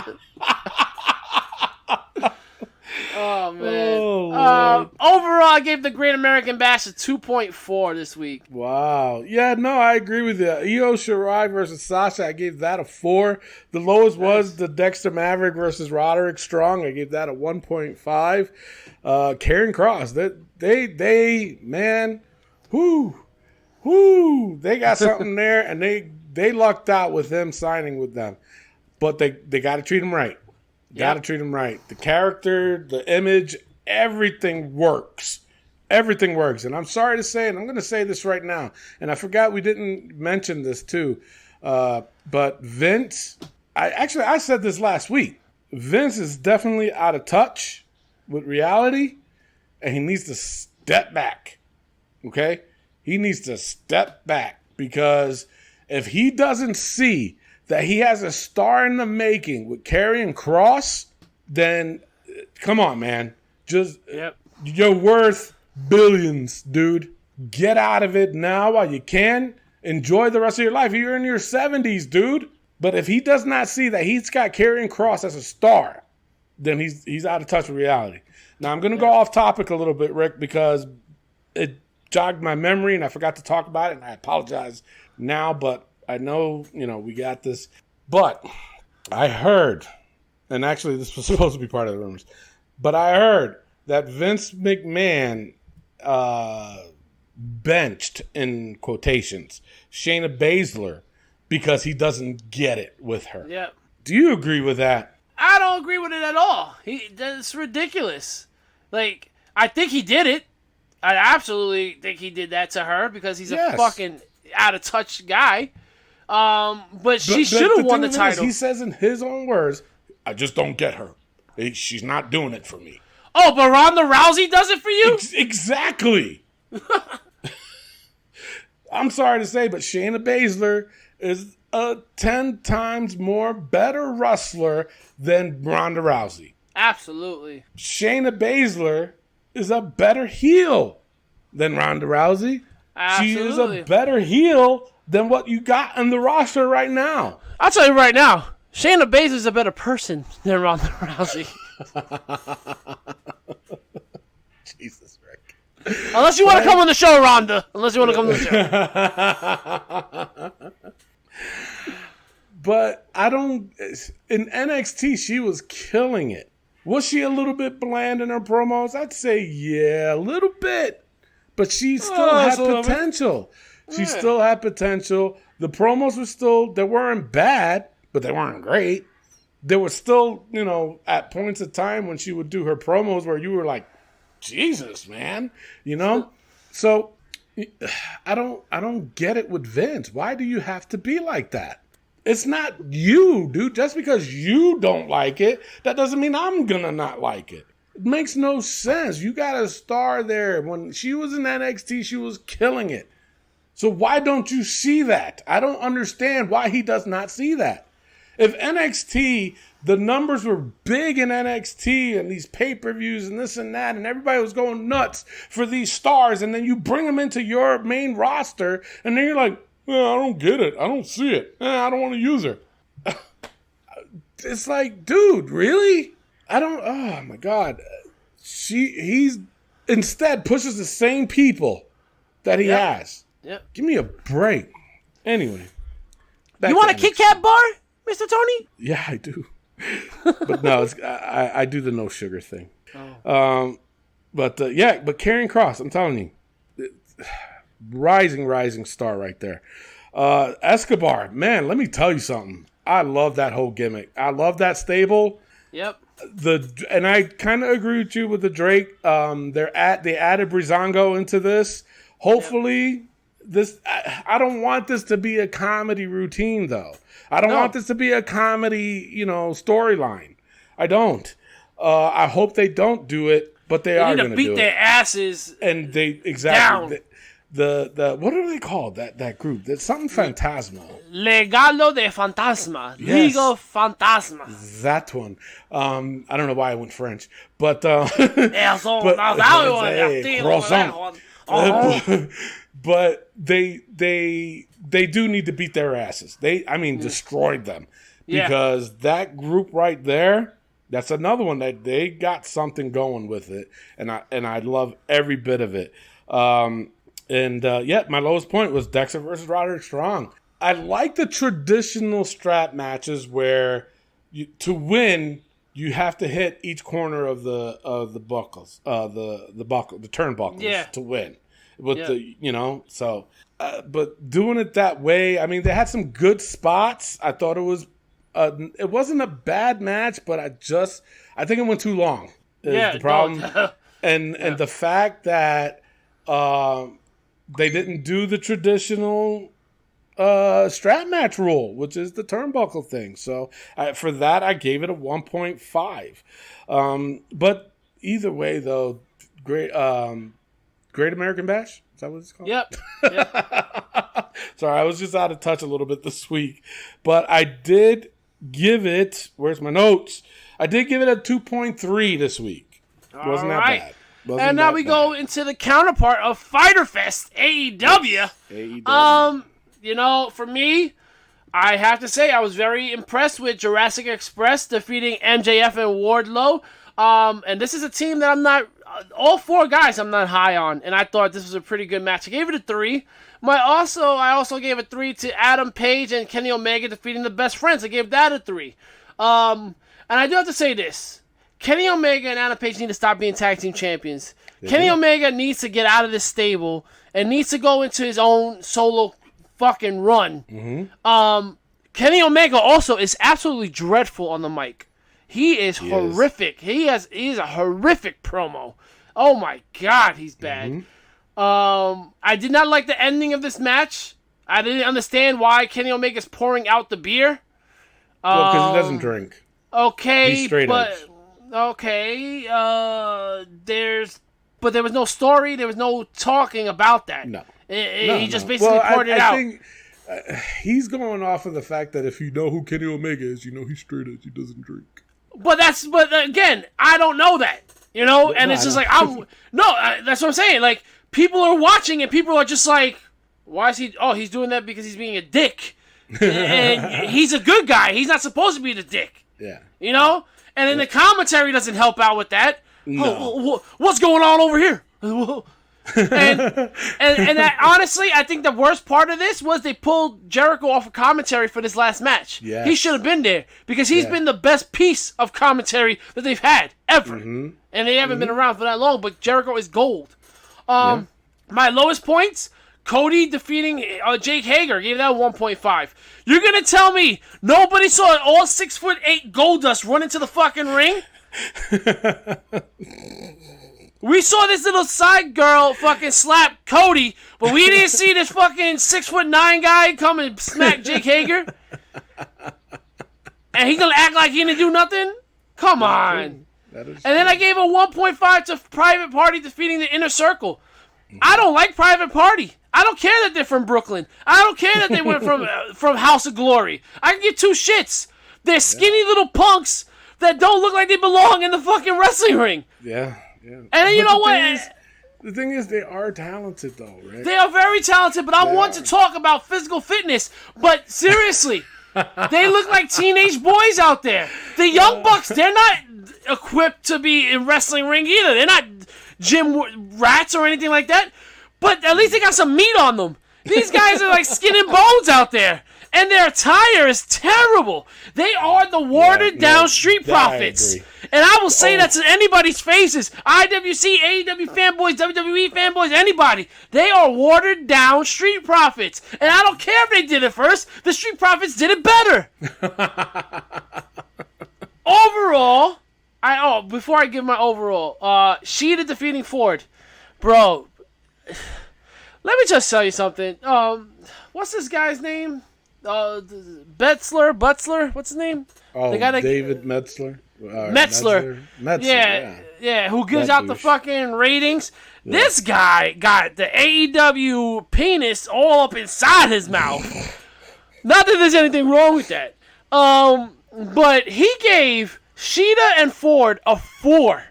Oh, man. Overall, I gave the Great American Bash a 2.4 this week. Wow. Yeah, no, I agree with you. Io Shirai versus Sasha, I gave that a 4. The lowest was the Dexter Maverick versus Roderick Strong. I gave that a 1.5. Karrion Kross, they man, they got something there, and they lucked out with them signing with them. But they got to treat him right. Got to treat him right. The character, the image, everything works. Everything works. And I'm sorry to say, and I'm going to say this right now, and I forgot we didn't mention this too, but Vince, I said this last week. Vince is definitely out of touch with reality, and he needs to step back. Okay? He needs to step back, because if he doesn't see that he has a star in the making with Karrion Kross, then come on, man. You're worth billions, dude. Get out of it now while you can. Enjoy the rest of your life. You're in your 70s, dude. But if he does not see that he's got Karrion Kross as a star, then he's out of touch with reality. Now, I'm going to go off topic a little bit, Rick, because it jogged my memory and I forgot to talk about it, and I apologize now, but I know, we got this. But I heard, and actually this was supposed to be part of the rumors, but I heard that Vince McMahon benched, in quotations, Shayna Baszler because he doesn't get it with her. Yeah. Do you agree with that? I don't agree with it at all. That's ridiculous. Like, I think he did it. I absolutely think he did that to her because he's a fucking out of touch guy. But she should have won the title. He says in his own words, I just don't get her. She's not doing it for me. Oh, but Ronda Rousey does it for you? Exactly. I'm sorry to say, but Shayna Baszler is a 10 times more better wrestler than Ronda Rousey. Absolutely. Shayna Baszler is a better heel than Ronda Rousey. Absolutely. She is a better heel than what you got on the roster right now. I'll tell you right now, Shayna Baszler is a better person than Ronda Rousey. Jesus, Rick. Unless you want to come on the show, Ronda. Unless you want to come on the show. But I don't... In NXT, she was killing it. Was she a little bit bland in her promos? I'd say, yeah, a little bit. But she still had potential. She still had potential. The promos were still... They weren't bad, but they weren't great. There was still, at points of time when she would do her promos where you were like, Jesus, man. So I don't get it with Vince. Why do you have to be like that? It's not you, dude. Just because you don't like it, that doesn't mean I'm gonna not like it. It makes no sense. You got a star there. When she was in NXT, she was killing it. So why don't you see that? I don't understand why he does not see that. If NXT, the numbers were big in NXT and these pay-per-views and this and that, and everybody was going nuts for these stars, and then you bring them into your main roster, and then you're like, I don't get it. I don't see it. I don't want to use her. It's like, dude, really? Oh my God. He's instead pushes the same people that he has. Yep. Give me a break. Anyway. You want a Kit Kat bar, Mr. Tony? Yeah, I do. But no, I do the no sugar thing. Oh. But Karrion Kross, I'm telling you, rising star right there. Escobar, man, let me tell you something. I love that whole gimmick. I love that stable. Yep. And I kind of agree with you with the Drake. They added Breezango into this. Hopefully, I don't want this to be a comedy routine, though. I don't want this to be a comedy, storyline. I don't. I hope they don't do it, but they are going to beat their asses. And they exactly. Down. The what are they called? That group? That's something Fantasma. Legado de Fantasma. Yes. Ligo Fantasma. That one. I don't know why I went French, but but they do need to beat their asses. Destroyed them because that group right there. That's another one that they got something going with it, and I love every bit of it. My lowest point was Dexter versus Roderick Strong. I like the traditional strap matches where to win you have to hit each corner of the buckles, the turnbuckles to win. But doing it that way, I mean, they had some good spots. I thought it wasn't a bad match, but I think it went too long. The problem, and the fact that they didn't do the traditional strap match rule, which is the turnbuckle thing. So for that, I gave it a 1.5. But either way, though, Great American Bash. Is that what it's called? Yep. Sorry, I was just out of touch a little bit this week. But I did give it, where's my notes? I did give it a 2.3 this week. Wasn't that bad. And now we go into the counterpart of Fyter Fest, AEW. For me, I have to say I was very impressed with Jurassic Express defeating MJF and Wardlow. And this is a team that I'm not, all four guys I'm not high on, and I thought this was a pretty good match. I gave it a 3. I also gave a 3 to Adam Page and Kenny Omega defeating the Best Friends. I gave that a 3. And I do have to say this. Kenny Omega and Adam Page need to stop being tag team champions. Kenny Omega needs to get out of this stable and needs to go into his own solo fucking run. Mm-hmm. Kenny Omega also is absolutely dreadful on the mic. He is horrific. He is a horrific promo. Oh my God, he's bad. Mm-hmm. I did not like the ending of this match. I didn't understand why Kenny Omega is pouring out the beer. Because he doesn't drink. Okay, he's straight edge. Okay, there was no story. There was no talking about that. No. He just basically poured it out. I think he's going off of the fact that if you know who Kenny Omega is, you know he's straight edge. He doesn't drink. But again, I don't know that, and it's just like, that's what I'm saying. Like, people are watching and people are just like, why is he, he's doing that because he's being a dick. And he's a good guy. He's not supposed to be the dick. Yeah. And then the commentary doesn't help out with that. No. What's going on over here? and that, honestly, I think the worst part of this was they pulled Jericho off of commentary for this last match. Yeah. He should have been there because he's been the best piece of commentary that they've had ever. Mm-hmm. And they haven't been around for that long, but Jericho is gold. My lowest points, Cody defeating Jake Hager, gave that a 1.5. You're going to tell me nobody saw an all 6'8" Goldust run into the fucking ring? We saw this little side girl fucking slap Cody, but we didn't see this fucking 6'9" guy come and smack Jake Hager? And he gonna act like he didn't do nothing? Come on. is And then I gave a 1.5 to Private Party defeating the Inner Circle. I don't like Private Party. I don't care that they're from Brooklyn. I don't care that they went from House of Glory. I can give two shits. They're skinny little punks that don't look like they belong in the fucking wrestling ring. Yeah. And then you know what? The thing is, they are talented, though, right? They are very talented, but I want to talk about physical fitness. But seriously, they look like teenage boys out there. The Young Bucks, they're not equipped to be in wrestling ring either. They're not gym rats or anything like that. But at least they got some meat on them. These guys are like skin and bones out there. And their attire is terrible. They are the watered-down Street Profits. And I will say that to anybody's faces. IWC, AEW fanboys, WWE fanboys, anybody. They are watered-down Street Profits. And I don't care if they did it first. The Street Profits did it better. Overall, before I give my overall, Sheeta defeating Ford. Bro, let me just tell you something. What's this guy's name? Butzler, what's his name? Oh, the guy that, David Metzler. Metzler. Yeah, who gives out the fucking ratings. Yeah. This guy got the AEW penis all up inside his mouth. Not that there's anything wrong with that. But he gave Sheeta and Ford a 4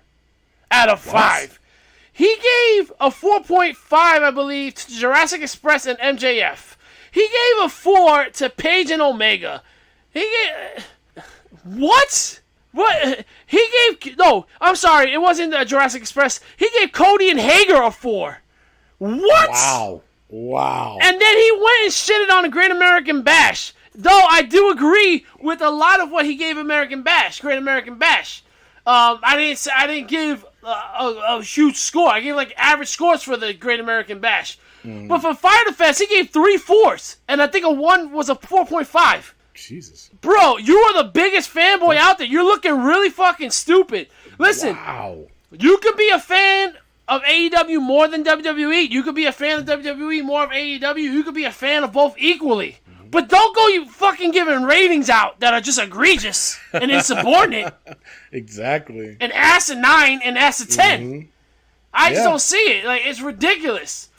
out of 5. He gave a 4.5, I believe, to Jurassic Express and MJF. He gave a 4 to Page and Omega. He gave... What? What? He gave... No, I'm sorry. It wasn't Jurassic Express. He gave Cody and Hager a 4. What? Wow. And then he went and shitted on the Great American Bash. Though I do agree with a lot of what he gave Great American Bash. I didn't give a huge score. I gave like average scores for the Great American Bash. But for Fyter Fest, he gave 3 4s, and I think a 1 was a 4.5. Jesus, bro, you are the biggest fanboy out there. You're looking really fucking stupid. Listen, you could be a fan of AEW more than WWE. You could be a fan of WWE more of AEW. You could be a fan of both equally. But don't go you fucking giving ratings out that are just egregious and insubordinate. Exactly. And asinine and asinine. I just don't see it. Like, it's ridiculous.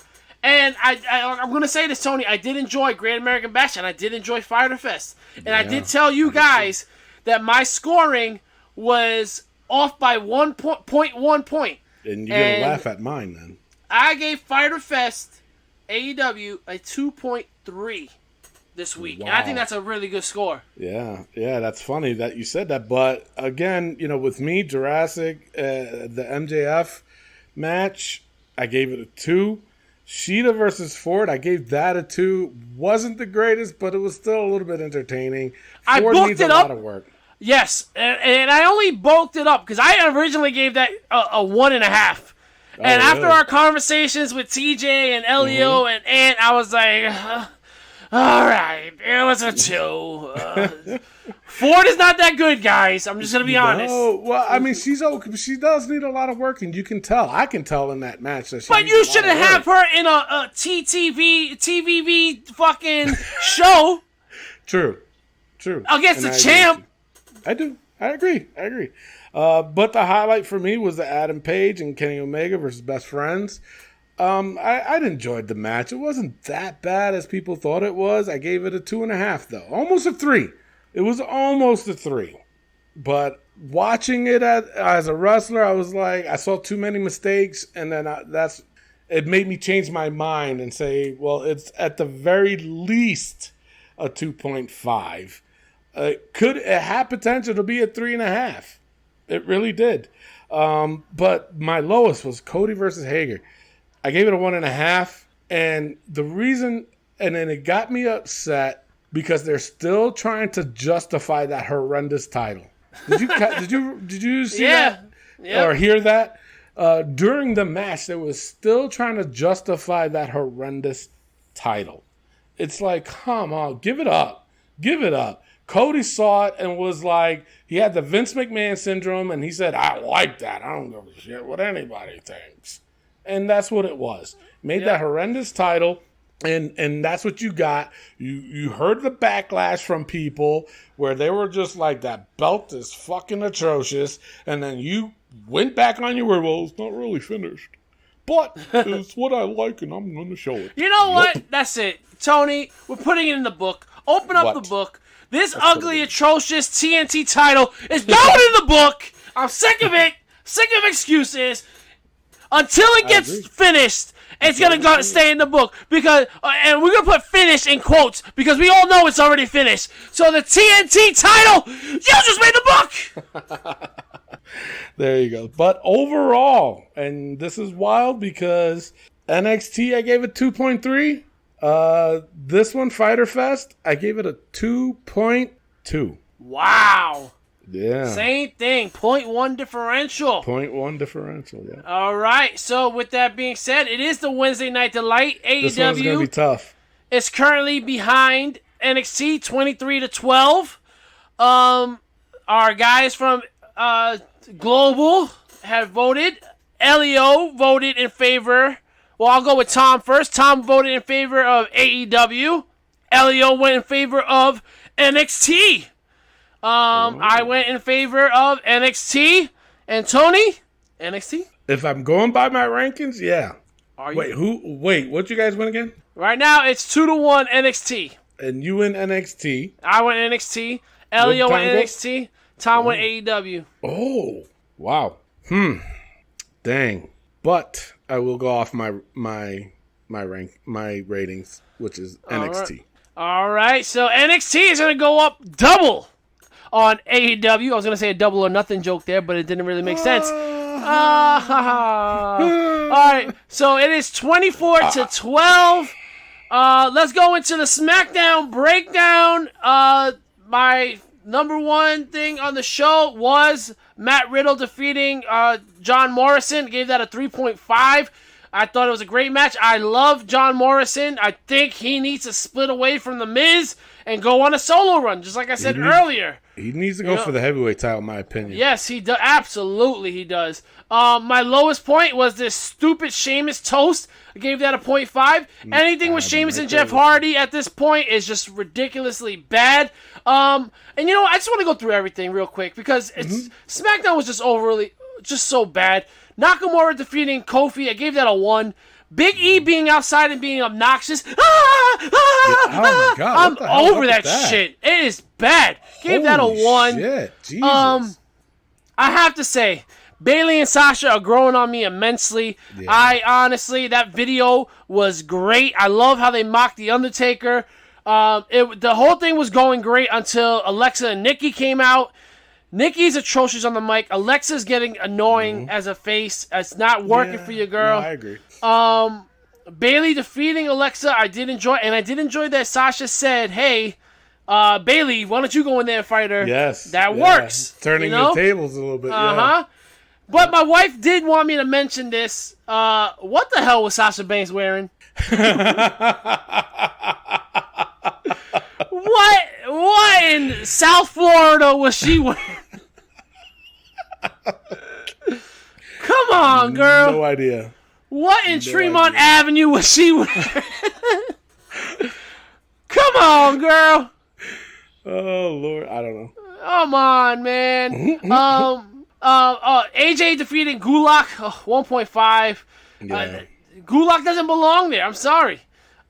And I'm going to say this, Tony. I did enjoy Great American Bash, and I did enjoy Fyter Fest. And I did tell you guys that my scoring was off by 1.1 point. And you're going to laugh at mine, then. I gave Fyter Fest AEW a 2.3 this week. Wow. And I think that's a really good score. Yeah, that's funny that you said that. But, again, with me, Jurassic, the MJF match, I gave it a 2. Sheeta versus Ford, I gave that a 2. Wasn't the greatest, but it was still a little bit entertaining. Ford needs a lot of work. Yes, and I only bulked it up because I originally gave that a 1.5. And after our conversations with TJ and Elio and Ant, I was like, all right, it was a 2. Ford is not that good, guys. I'm just going to be honest. No, well, I mean, she does need a lot of work, and you can tell. I can tell in that match that she But you shouldn't have her in a TVV fucking show. True. Against the champ. I do. I agree. But the highlight for me was the Adam Page and Kenny Omega versus Best Friends. I enjoyed the match. It wasn't that bad as people thought it was. I gave it a 2.5, though. Almost a 3. It was almost a 3. But watching it as a wrestler, I was like, I saw too many mistakes, and then it made me change my mind and say, well, it's at the very least a 2.5. It had potential to be a 3.5. It really did. But my lowest was Cody versus Hager. I gave it a 1.5, and the reason, and then it got me upset because they're still trying to justify that horrendous title. Did you see that or hear that? During the match, they was still trying to justify that horrendous title. It's like, come on, give it up. Cody saw it and was like, he had the Vince McMahon syndrome, and he said, I like that. I don't give a shit what anybody thinks. And that's what it was. Made that horrendous title. And that's what you got. You heard the backlash from people where they were just like, that belt is fucking atrocious. And then you went back on your word, well, it's not really finished. But it's what I like, and I'm going to show it. You know what? That's it. Tony, we're putting it in the book. Open up the book. This ugly, atrocious TNT title is going in the book. I'm sick of it. Sick of excuses. Until it gets finished, it's going to stay in the book. Because, and we're going to put finish in quotes because we all know it's already finished. So the TNT title, you just made the book. There you go. But overall, and this is wild because NXT, I gave it 2.3. This one, Fyter Fest, I gave it a 2.2. Wow. Yeah. Same thing. 0.1 differential. 0.1 differential, yeah. All right. So with that being said, it is the Wednesday Night Delight. AEW. This one's going to be tough. It's currently behind NXT 23-12. Our guys from Global have voted. Elio voted in favor. Well, I'll go with Tom first. Tom voted in favor of AEW. Elio went in favor of NXT. I went in favor of NXT. And Tony, NXT? If I'm going by my rankings, yeah. Are you? Wait, what you guys win again? Right now, it's 2-1 NXT. And you win NXT. I went NXT. Elio went NXT. Tom went AEW. Oh, wow. Dang. But I will go off my ratings, which is NXT. All right. So NXT is going to go up double on AEW. I was going to say a double or nothing joke there, but it didn't really make sense. All right. So it is 24-12. Let's go into the SmackDown breakdown. My number one thing on the show was Matt Riddle defeating John Morrison. Gave that a 3.5. I thought it was a great match. I love John Morrison. I think he needs to split away from The Miz and go on a solo run, just like I said earlier. He needs to go for the heavyweight title, in my opinion. Yes, he does. Absolutely, he does. My lowest point was this stupid Sheamus toast. I gave that a 0.5. Anything with Sheamus and Jeff Hardy at this point is just ridiculously bad. And you know what? I just want to go through everything real quick because SmackDown was just so bad. Nakamura defeating Kofi, I gave that a 1. Big E being outside and being obnoxious. Oh my God! I'm over that shit. It is bad. Gave that a 1. Shit. Jesus. I have to say, Bayley and Sasha are growing on me immensely. Yeah. I honestly, that video was great. I love how they mocked The Undertaker. The whole thing was going great until Alexa and Nikki came out. Nikki's atrocious on the mic. Alexa's getting annoying as a face. It's not working for you, girl. No, I agree. Bayley defeating Alexa, I did enjoy, and I did enjoy that Sasha said, "Hey, Bayley, why don't you go in there and fight her?" Yes, that works. Turning the tables a little bit. But my wife did want me to mention this. What the hell was Sasha Banks wearing? What in South Florida was she wearing? Come on, girl. No idea. What in Tremont Avenue was she wearing? Come on, girl. Oh, Lord. I don't know. Come on, man. AJ defeating Gulak, 1.5. Yeah. Gulak doesn't belong there. I'm sorry.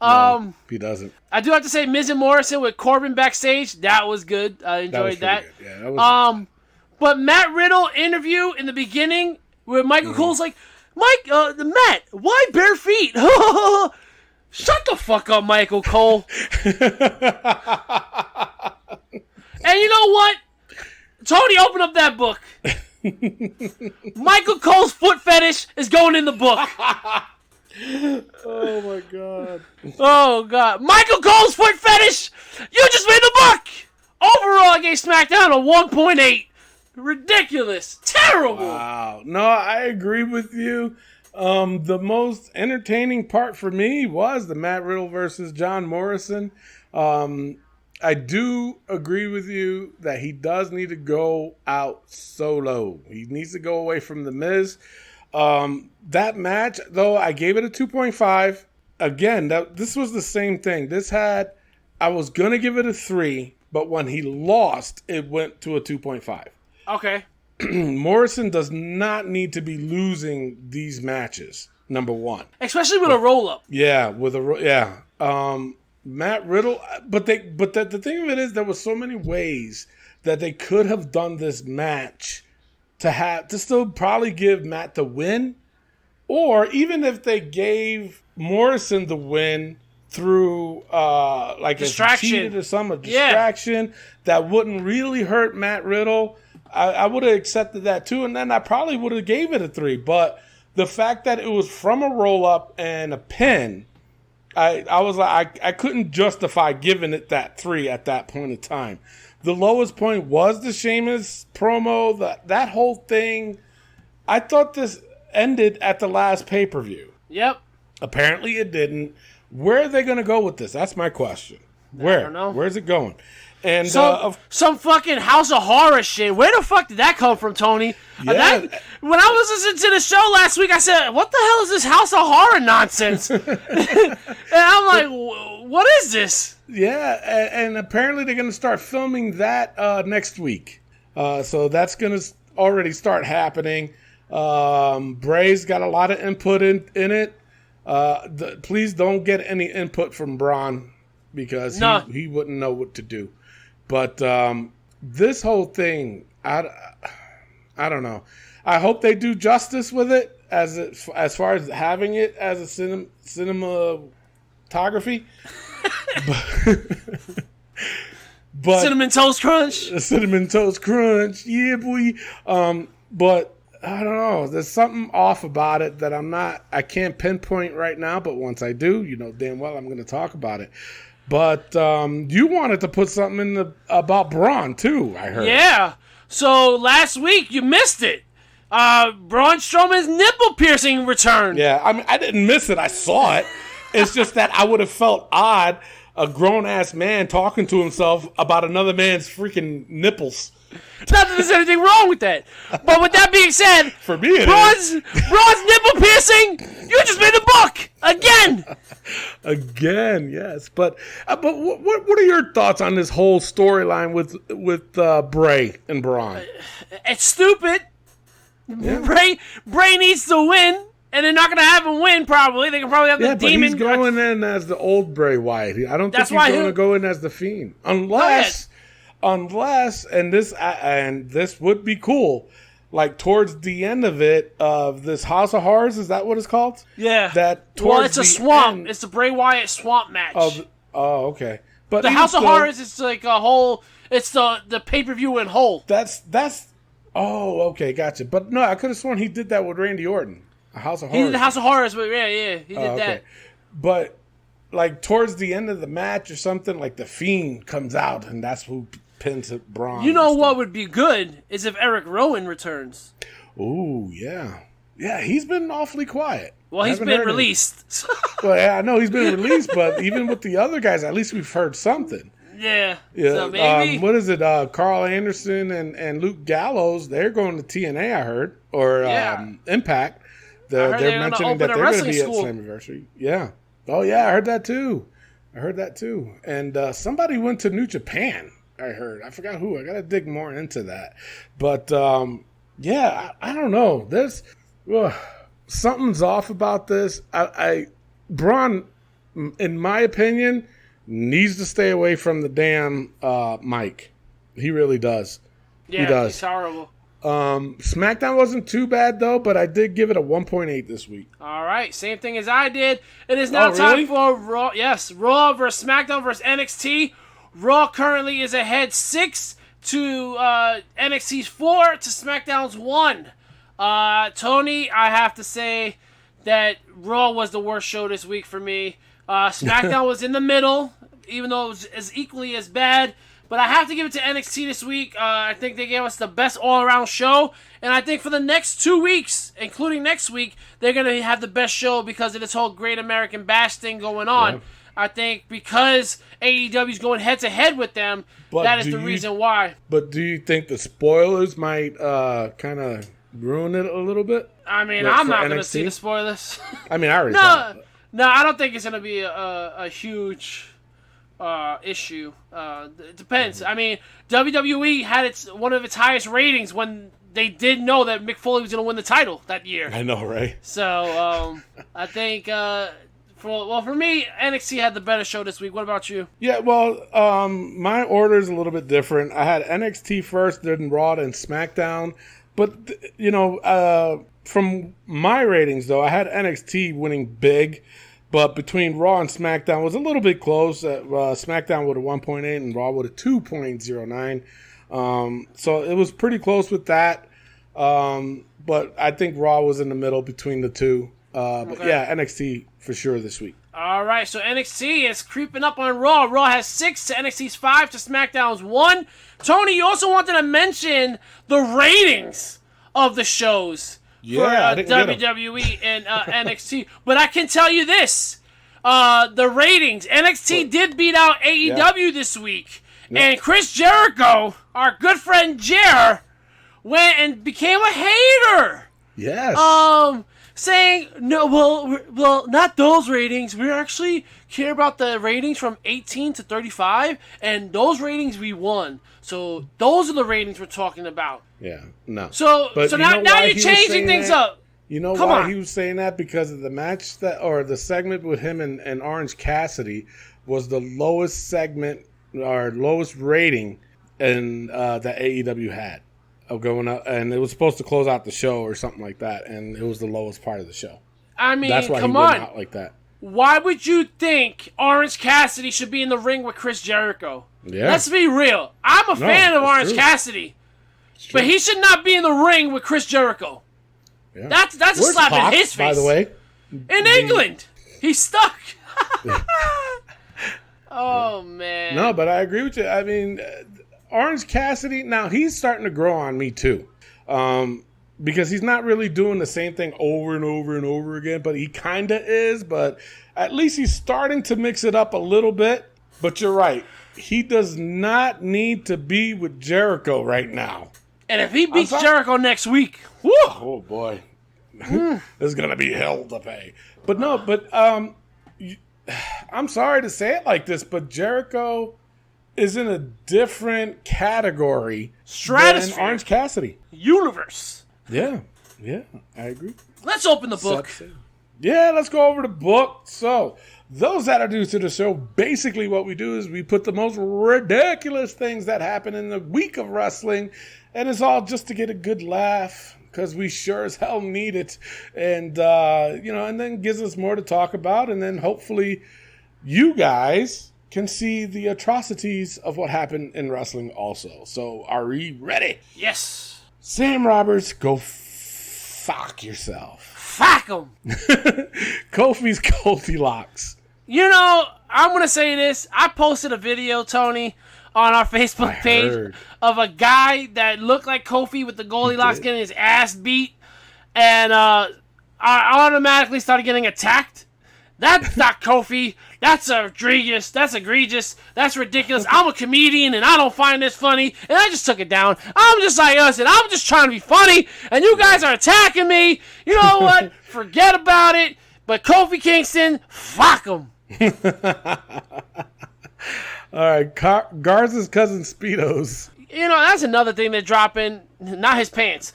No, he doesn't. I do have to say Miz and Morrison with Corbin backstage. That was good. I enjoyed that. Yeah, that was but Matt Riddle interview in the beginning where Michael Cole's like, Matt, why bare feet? Shut the fuck up, Michael Cole. And you know what? Tony, open up that book. Michael Cole's foot fetish is going in the book. Oh, my God. Oh, God. Michael Cole's foot fetish! You just made the book! Overall, I gave SmackDown a 1.8. Ridiculous. Terrible. Wow. No, I agree with you. The most entertaining part for me was the Matt Riddle versus John Morrison. I do agree with you that he does need to go out solo. He needs to go away from The Miz. That match, though, I gave it a 2.5. again, this was the same thing. I was going to give it a 3, but when he lost, it went to a 2.5. Okay. Morrison does not need to be losing these matches, number one. Especially with a roll-up. Yeah, Matt Riddle, but the thing of it is there were so many ways that they could have done this match to still probably give Matt the win, or even if they gave Morrison the win through like distraction or some distraction that wouldn't really hurt Matt Riddle, I would have accepted that too, and then I probably would have gave it a 3. But the fact that it was from a roll up and a pin, I was like, I couldn't justify giving it that 3 at that point in time. The lowest point was the Sheamus promo. That whole thing, I thought this ended at the last pay-per-view. Yep. Apparently it didn't. Where are they going to go with this? That's my question. Where? I don't know. Where's it going? And some fucking House of Horror shit. Where the fuck did that come from, Tony? Yeah. When I was listening to the show last week, I said, what the hell is this House of Horror nonsense? And I'm like, what is this? Yeah, and apparently they're going to start filming that next week. So that's going to already start happening. Bray's got a lot of input in it. Please don't get any input from Braun because he wouldn't know what to do. But this whole thing, I don't know. I hope they do justice with it as far as having it as a cinematography. but Cinnamon Toast Crunch? Cinnamon Toast Crunch, yeah, boy. But I don't know. There's something off about it that I can't pinpoint right now. But once I do, you know damn well I'm going to talk about it. But you wanted to put something in about Braun, too, I heard. Yeah. So last week, you missed it. Braun Strowman's nipple piercing returned. Yeah, I mean, I didn't miss it. I saw it. It's just that I would have felt odd, a grown-ass man talking to himself about another man's freaking nipples. Not that there's anything wrong with that. But with that being said, for me it Braun's nipple piercing, you just made a book again. Again, yes. But what are your thoughts on this whole storyline with Bray and Braun? It's stupid. Yeah. Bray needs to win, and they're not going to have him win. Probably they can probably have the demon. He's going in as the old Bray Wyatt. I don't think he's going to go in as the Fiend unless, and this would be cool. Like towards the end of it, of this House of Horrors, is that what it's called? Yeah. It's a swamp. It's the Bray Wyatt swamp match. Okay. But the House of Horrors is like a whole. It's the pay-per-view in whole. That's. Oh, okay, gotcha. But no, I could have sworn he did that with Randy Orton. A House of Horrors. He did the House of Horrors, but yeah, he did that. But like towards the end of the match or something, like the Fiend comes out, and that's who pins Braun. You know what would be good is if Eric Rowan returns. Ooh, yeah. Yeah, he's been awfully quiet. Well, he's been released. Well, yeah, I know he's been released, but even with the other guys, at least we've heard something. Yeah. So maybe. What is it? Carl Anderson and Luke Gallows, they're going to TNA, I heard, or Impact. They're mentioning that they're going to be at Slammiversary. Yeah. Oh, yeah, I heard that too. And somebody went to New Japan, I heard. I forgot who. I got to dig more into that. But, yeah, I don't know. There's something's off about this. Braun, in my opinion, needs to stay away from the damn mic. He really does. Yeah, he does. He's horrible. SmackDown wasn't too bad, though, but I did give it a 1.8 this week. All right, same thing as I did. It is now time for Raw. Yes, Raw versus SmackDown versus NXT. Raw currently is ahead 6 to NXT's 4 to SmackDown's 1. Tony, I have to say that Raw was the worst show this week for me. SmackDown was in the middle, even though it was as equally as bad. But I have to give it to NXT this week. I think they gave us the best all-around show. And I think for the next 2 weeks, including next week, they're going to have the best show because of this whole Great American Bash thing going on. Yeah. I think because AEW's going head-to-head with them, that is the reason why. But do you think the spoilers might kind of ruin it a little bit? I mean, I'm not going to see the spoilers. I mean, I already saw it. No, I don't think it's going to be a huge issue. It depends. I mean, WWE had one of its highest ratings when they did know that Mick Foley was going to win the title that year. I know, right? So I think for me, NXT had the better show this week. What about you? Yeah, well, my order is a little bit different. I had NXT first, then Raw, then SmackDown. But, from my ratings, though, I had NXT winning big. But between Raw and SmackDown was a little bit close. SmackDown with a 1.8 and Raw with a 2.09. So it was pretty close with that. But I think Raw was in the middle between the two. But yeah, NXT for sure this week. All right, so NXT is creeping up on Raw. Raw has 6 to NXT's 5 to SmackDown's 1. Tony, you also wanted to mention the ratings of the shows for WWE and NXT. But I can tell you this. The ratings. NXT did beat out AEW this week. Yep. And Chris Jericho, our good friend Jer, went and became a hater. Yes. Saying, no, well, not those ratings. We actually care about the ratings from 18 to 35, and those ratings we won. So those are the ratings we're talking about. Yeah, no. So now you're changing things up. You know why he was saying that? Because of the match the segment with him and Orange Cassidy was the lowest segment or lowest rating in that AEW had. Of going up, and it was supposed to close out the show or something like that, and it was the lowest part of the show. I mean, that's why come he went on, out like that. Why would you think Orange Cassidy should be in the ring with Chris Jericho? Yeah. Let's be real. I'm a fan of Orange Cassidy, but he should not be in the ring with Chris Jericho. Yeah. That's a slap in his face. By the way, in England, he's stuck. Oh man. No, but I agree with you. I mean. Orange Cassidy, now he's starting to grow on me too. Because he's not really doing the same thing over and over and over again, but he kind of is. But at least he's starting to mix it up a little bit. But you're right. He does not need to be with Jericho right now. And if he beats Jericho next week, whoo! Oh boy. There's going to be hell to pay. But no, I'm sorry to say it like this, but Jericho is in a different category than Orange Cassidy. Universe. Yeah, I agree. Let's open the book. Yeah, let's go over the book. So, those that are new to the show, basically what we do is we put the most ridiculous things that happen in the week of wrestling, and it's all just to get a good laugh, because we sure as hell need it. And, and then gives us more to talk about, and then hopefully you guys can see the atrocities of what happened in wrestling also. So, are we ready? Yes. Sam Roberts, go fuck yourself. Fuck him. Kofi's Goldilocks. You know, I'm going to say this. I posted a video, Tony, on our Facebook page of a guy that looked like Kofi with the Goldilocks getting his ass beat. And I automatically started getting attacked. That's not Kofi. That's egregious. That's ridiculous. I'm a comedian, and I don't find this funny. And I just took it down. I'm just like us, and I'm just trying to be funny. And you guys are attacking me. You know what? Forget about it. But Kofi Kingston, fuck him. All right. Garza's cousin Speedos. You know, that's another thing they're dropping. Not his pants.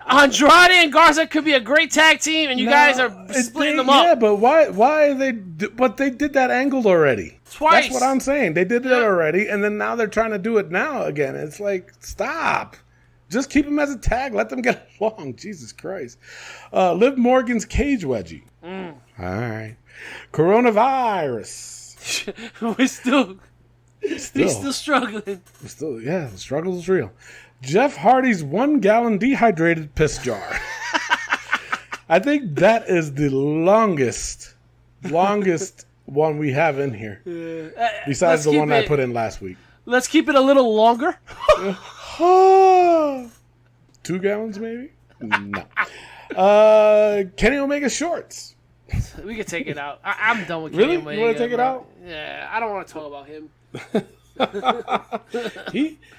Andrade and Garza could be a great tag team, and you guys are splitting them up. Yeah, but why are they? But they did that angle already. Twice. That's what I'm saying. They did it already, and then now they're trying to do it now again. It's like, stop. Just keep them as a tag. Let them get along. Jesus Christ. Liv Morgan's cage wedgie. All right. Coronavirus. We're still struggling. The struggle is real. Jeff Hardy's 1-gallon dehydrated piss jar. I think that is the longest one we have in here. Besides the one I put in last week. Let's keep it a little longer. 2 gallons maybe? No. Kenny Omega shorts. We can take it out. I'm done with Kenny Omega. You want to take it out? Yeah, I don't want to talk about him.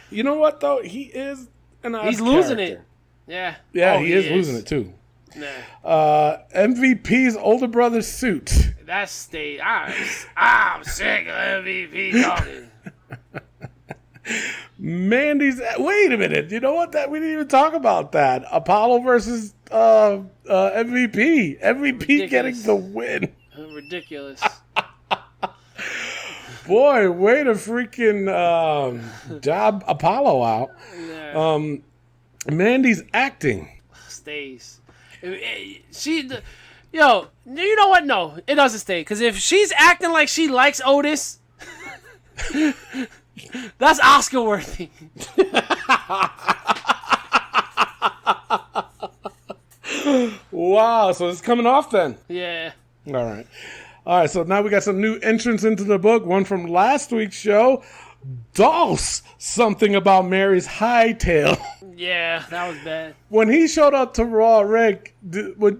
You know what though? He is an odd He's losing character. it. Yeah. Yeah, he is losing it too. Nah. MVP's older brother's suit. That's stage. I'm sick of MVP talking. Mandy's. Wait a minute. You know what? That we didn't even talk about that. Apollo versus MVP. MVP Ridiculous. getting the win. Ridiculous. Boy, way to freaking job Apollo out. Yeah. Mandy's acting. Stays. You know what? No, it doesn't stay. Because if she's acting like she likes Otis, that's Oscar worthy. Wow, so it's coming off then. Yeah. All right, so now we got some new entrants into the book. One from last week's show, Dolph's Something About Mary's Hightail. Yeah, that was bad. When he showed up to Raw, Rick, what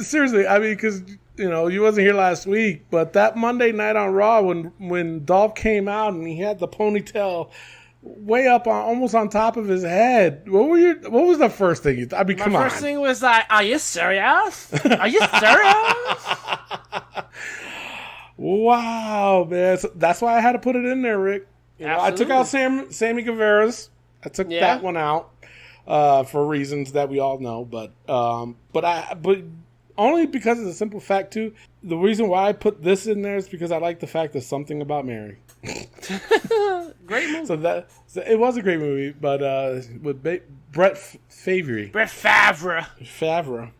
seriously, I mean, because, you know, you wasn't here last week, but that Monday night on Raw when Dolph came out and he had the ponytail way up almost on top of his head, what was the first thing you thought? I mean, come on. My first thing was like, are you serious? Are you serious? Wow, man. So that's why I had to put it in there, Rick. You know, I took out Sammy Guevara's. I took that one out for reasons that we all know, but only because of the simple fact too. The reason why I put this in there is because I like the fact that Something About Mary. Great movie. So it was a great movie, but with Brett Favre. Brett Favre.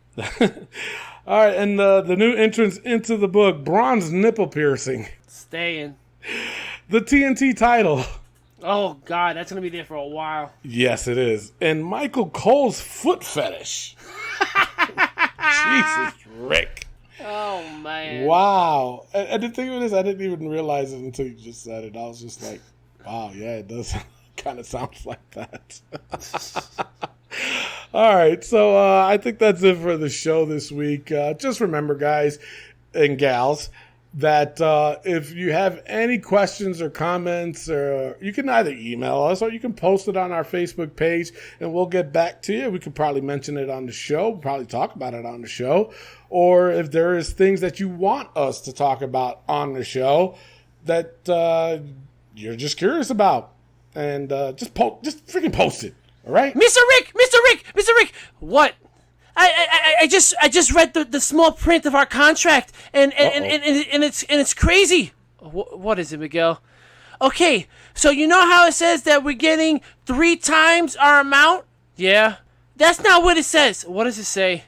All right, and the new entrance into the book, bronze nipple piercing. Staying. The TNT title. Oh, God, that's going to be there for a while. Yes, it is. And Michael Cole's foot fetish. Jesus, Rick. Oh, man. Wow. And the thing with this, I didn't even realize it until you just said it. I was just like, wow, yeah, it does kind of sounds like that. All right, so I think that's it for the show this week. Just remember, guys and gals, that if you have any questions or comments, or you can either email us or you can post it on our Facebook page and we'll get back to you. We could probably mention it on the show, probably talk about it on the show. Or if there is things that you want us to talk about on the show that you're just curious about, and just freaking post it. All right, Mr. Rick, what? I just read the small print of our contract, and it's crazy. What is it, Miguel? Okay, so you know how it says that we're getting 3 times our amount? Yeah, that's not what it says. What does it say?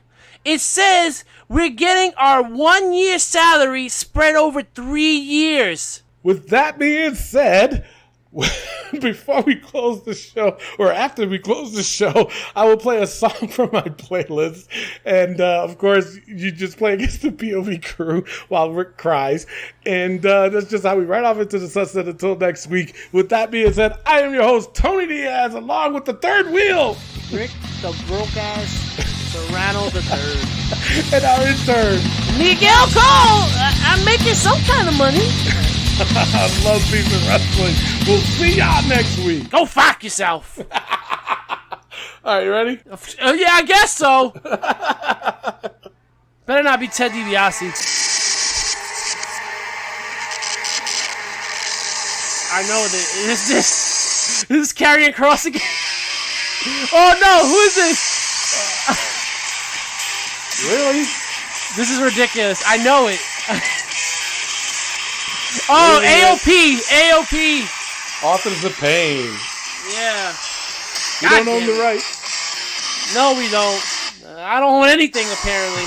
It says we're getting our 1-year salary spread over 3 years. With that being said, before we close the show, or after we close the show, I will play a song from my playlist. And, of course, you just play against the POV crew while Rick cries. And that's just how we ride off into the sunset until next week. With that being said, I am your host, Tony Diaz, along with the third wheel, Rick, the broke-ass Serrano the third. And our intern, Miguel Cole. I'm making some kind of money. I love Beef Wrestling. We'll see y'all next week. Go fuck yourself. All right, you ready? Yeah, I guess so. Better not be Ted DiBiase. I know that. This is Karrion Kross again. Oh no, who is this? Really? This is ridiculous. I know it. Oh, AOP. Authors of Pain. Yeah. You don't own the right. No, we don't. I don't own anything, apparently.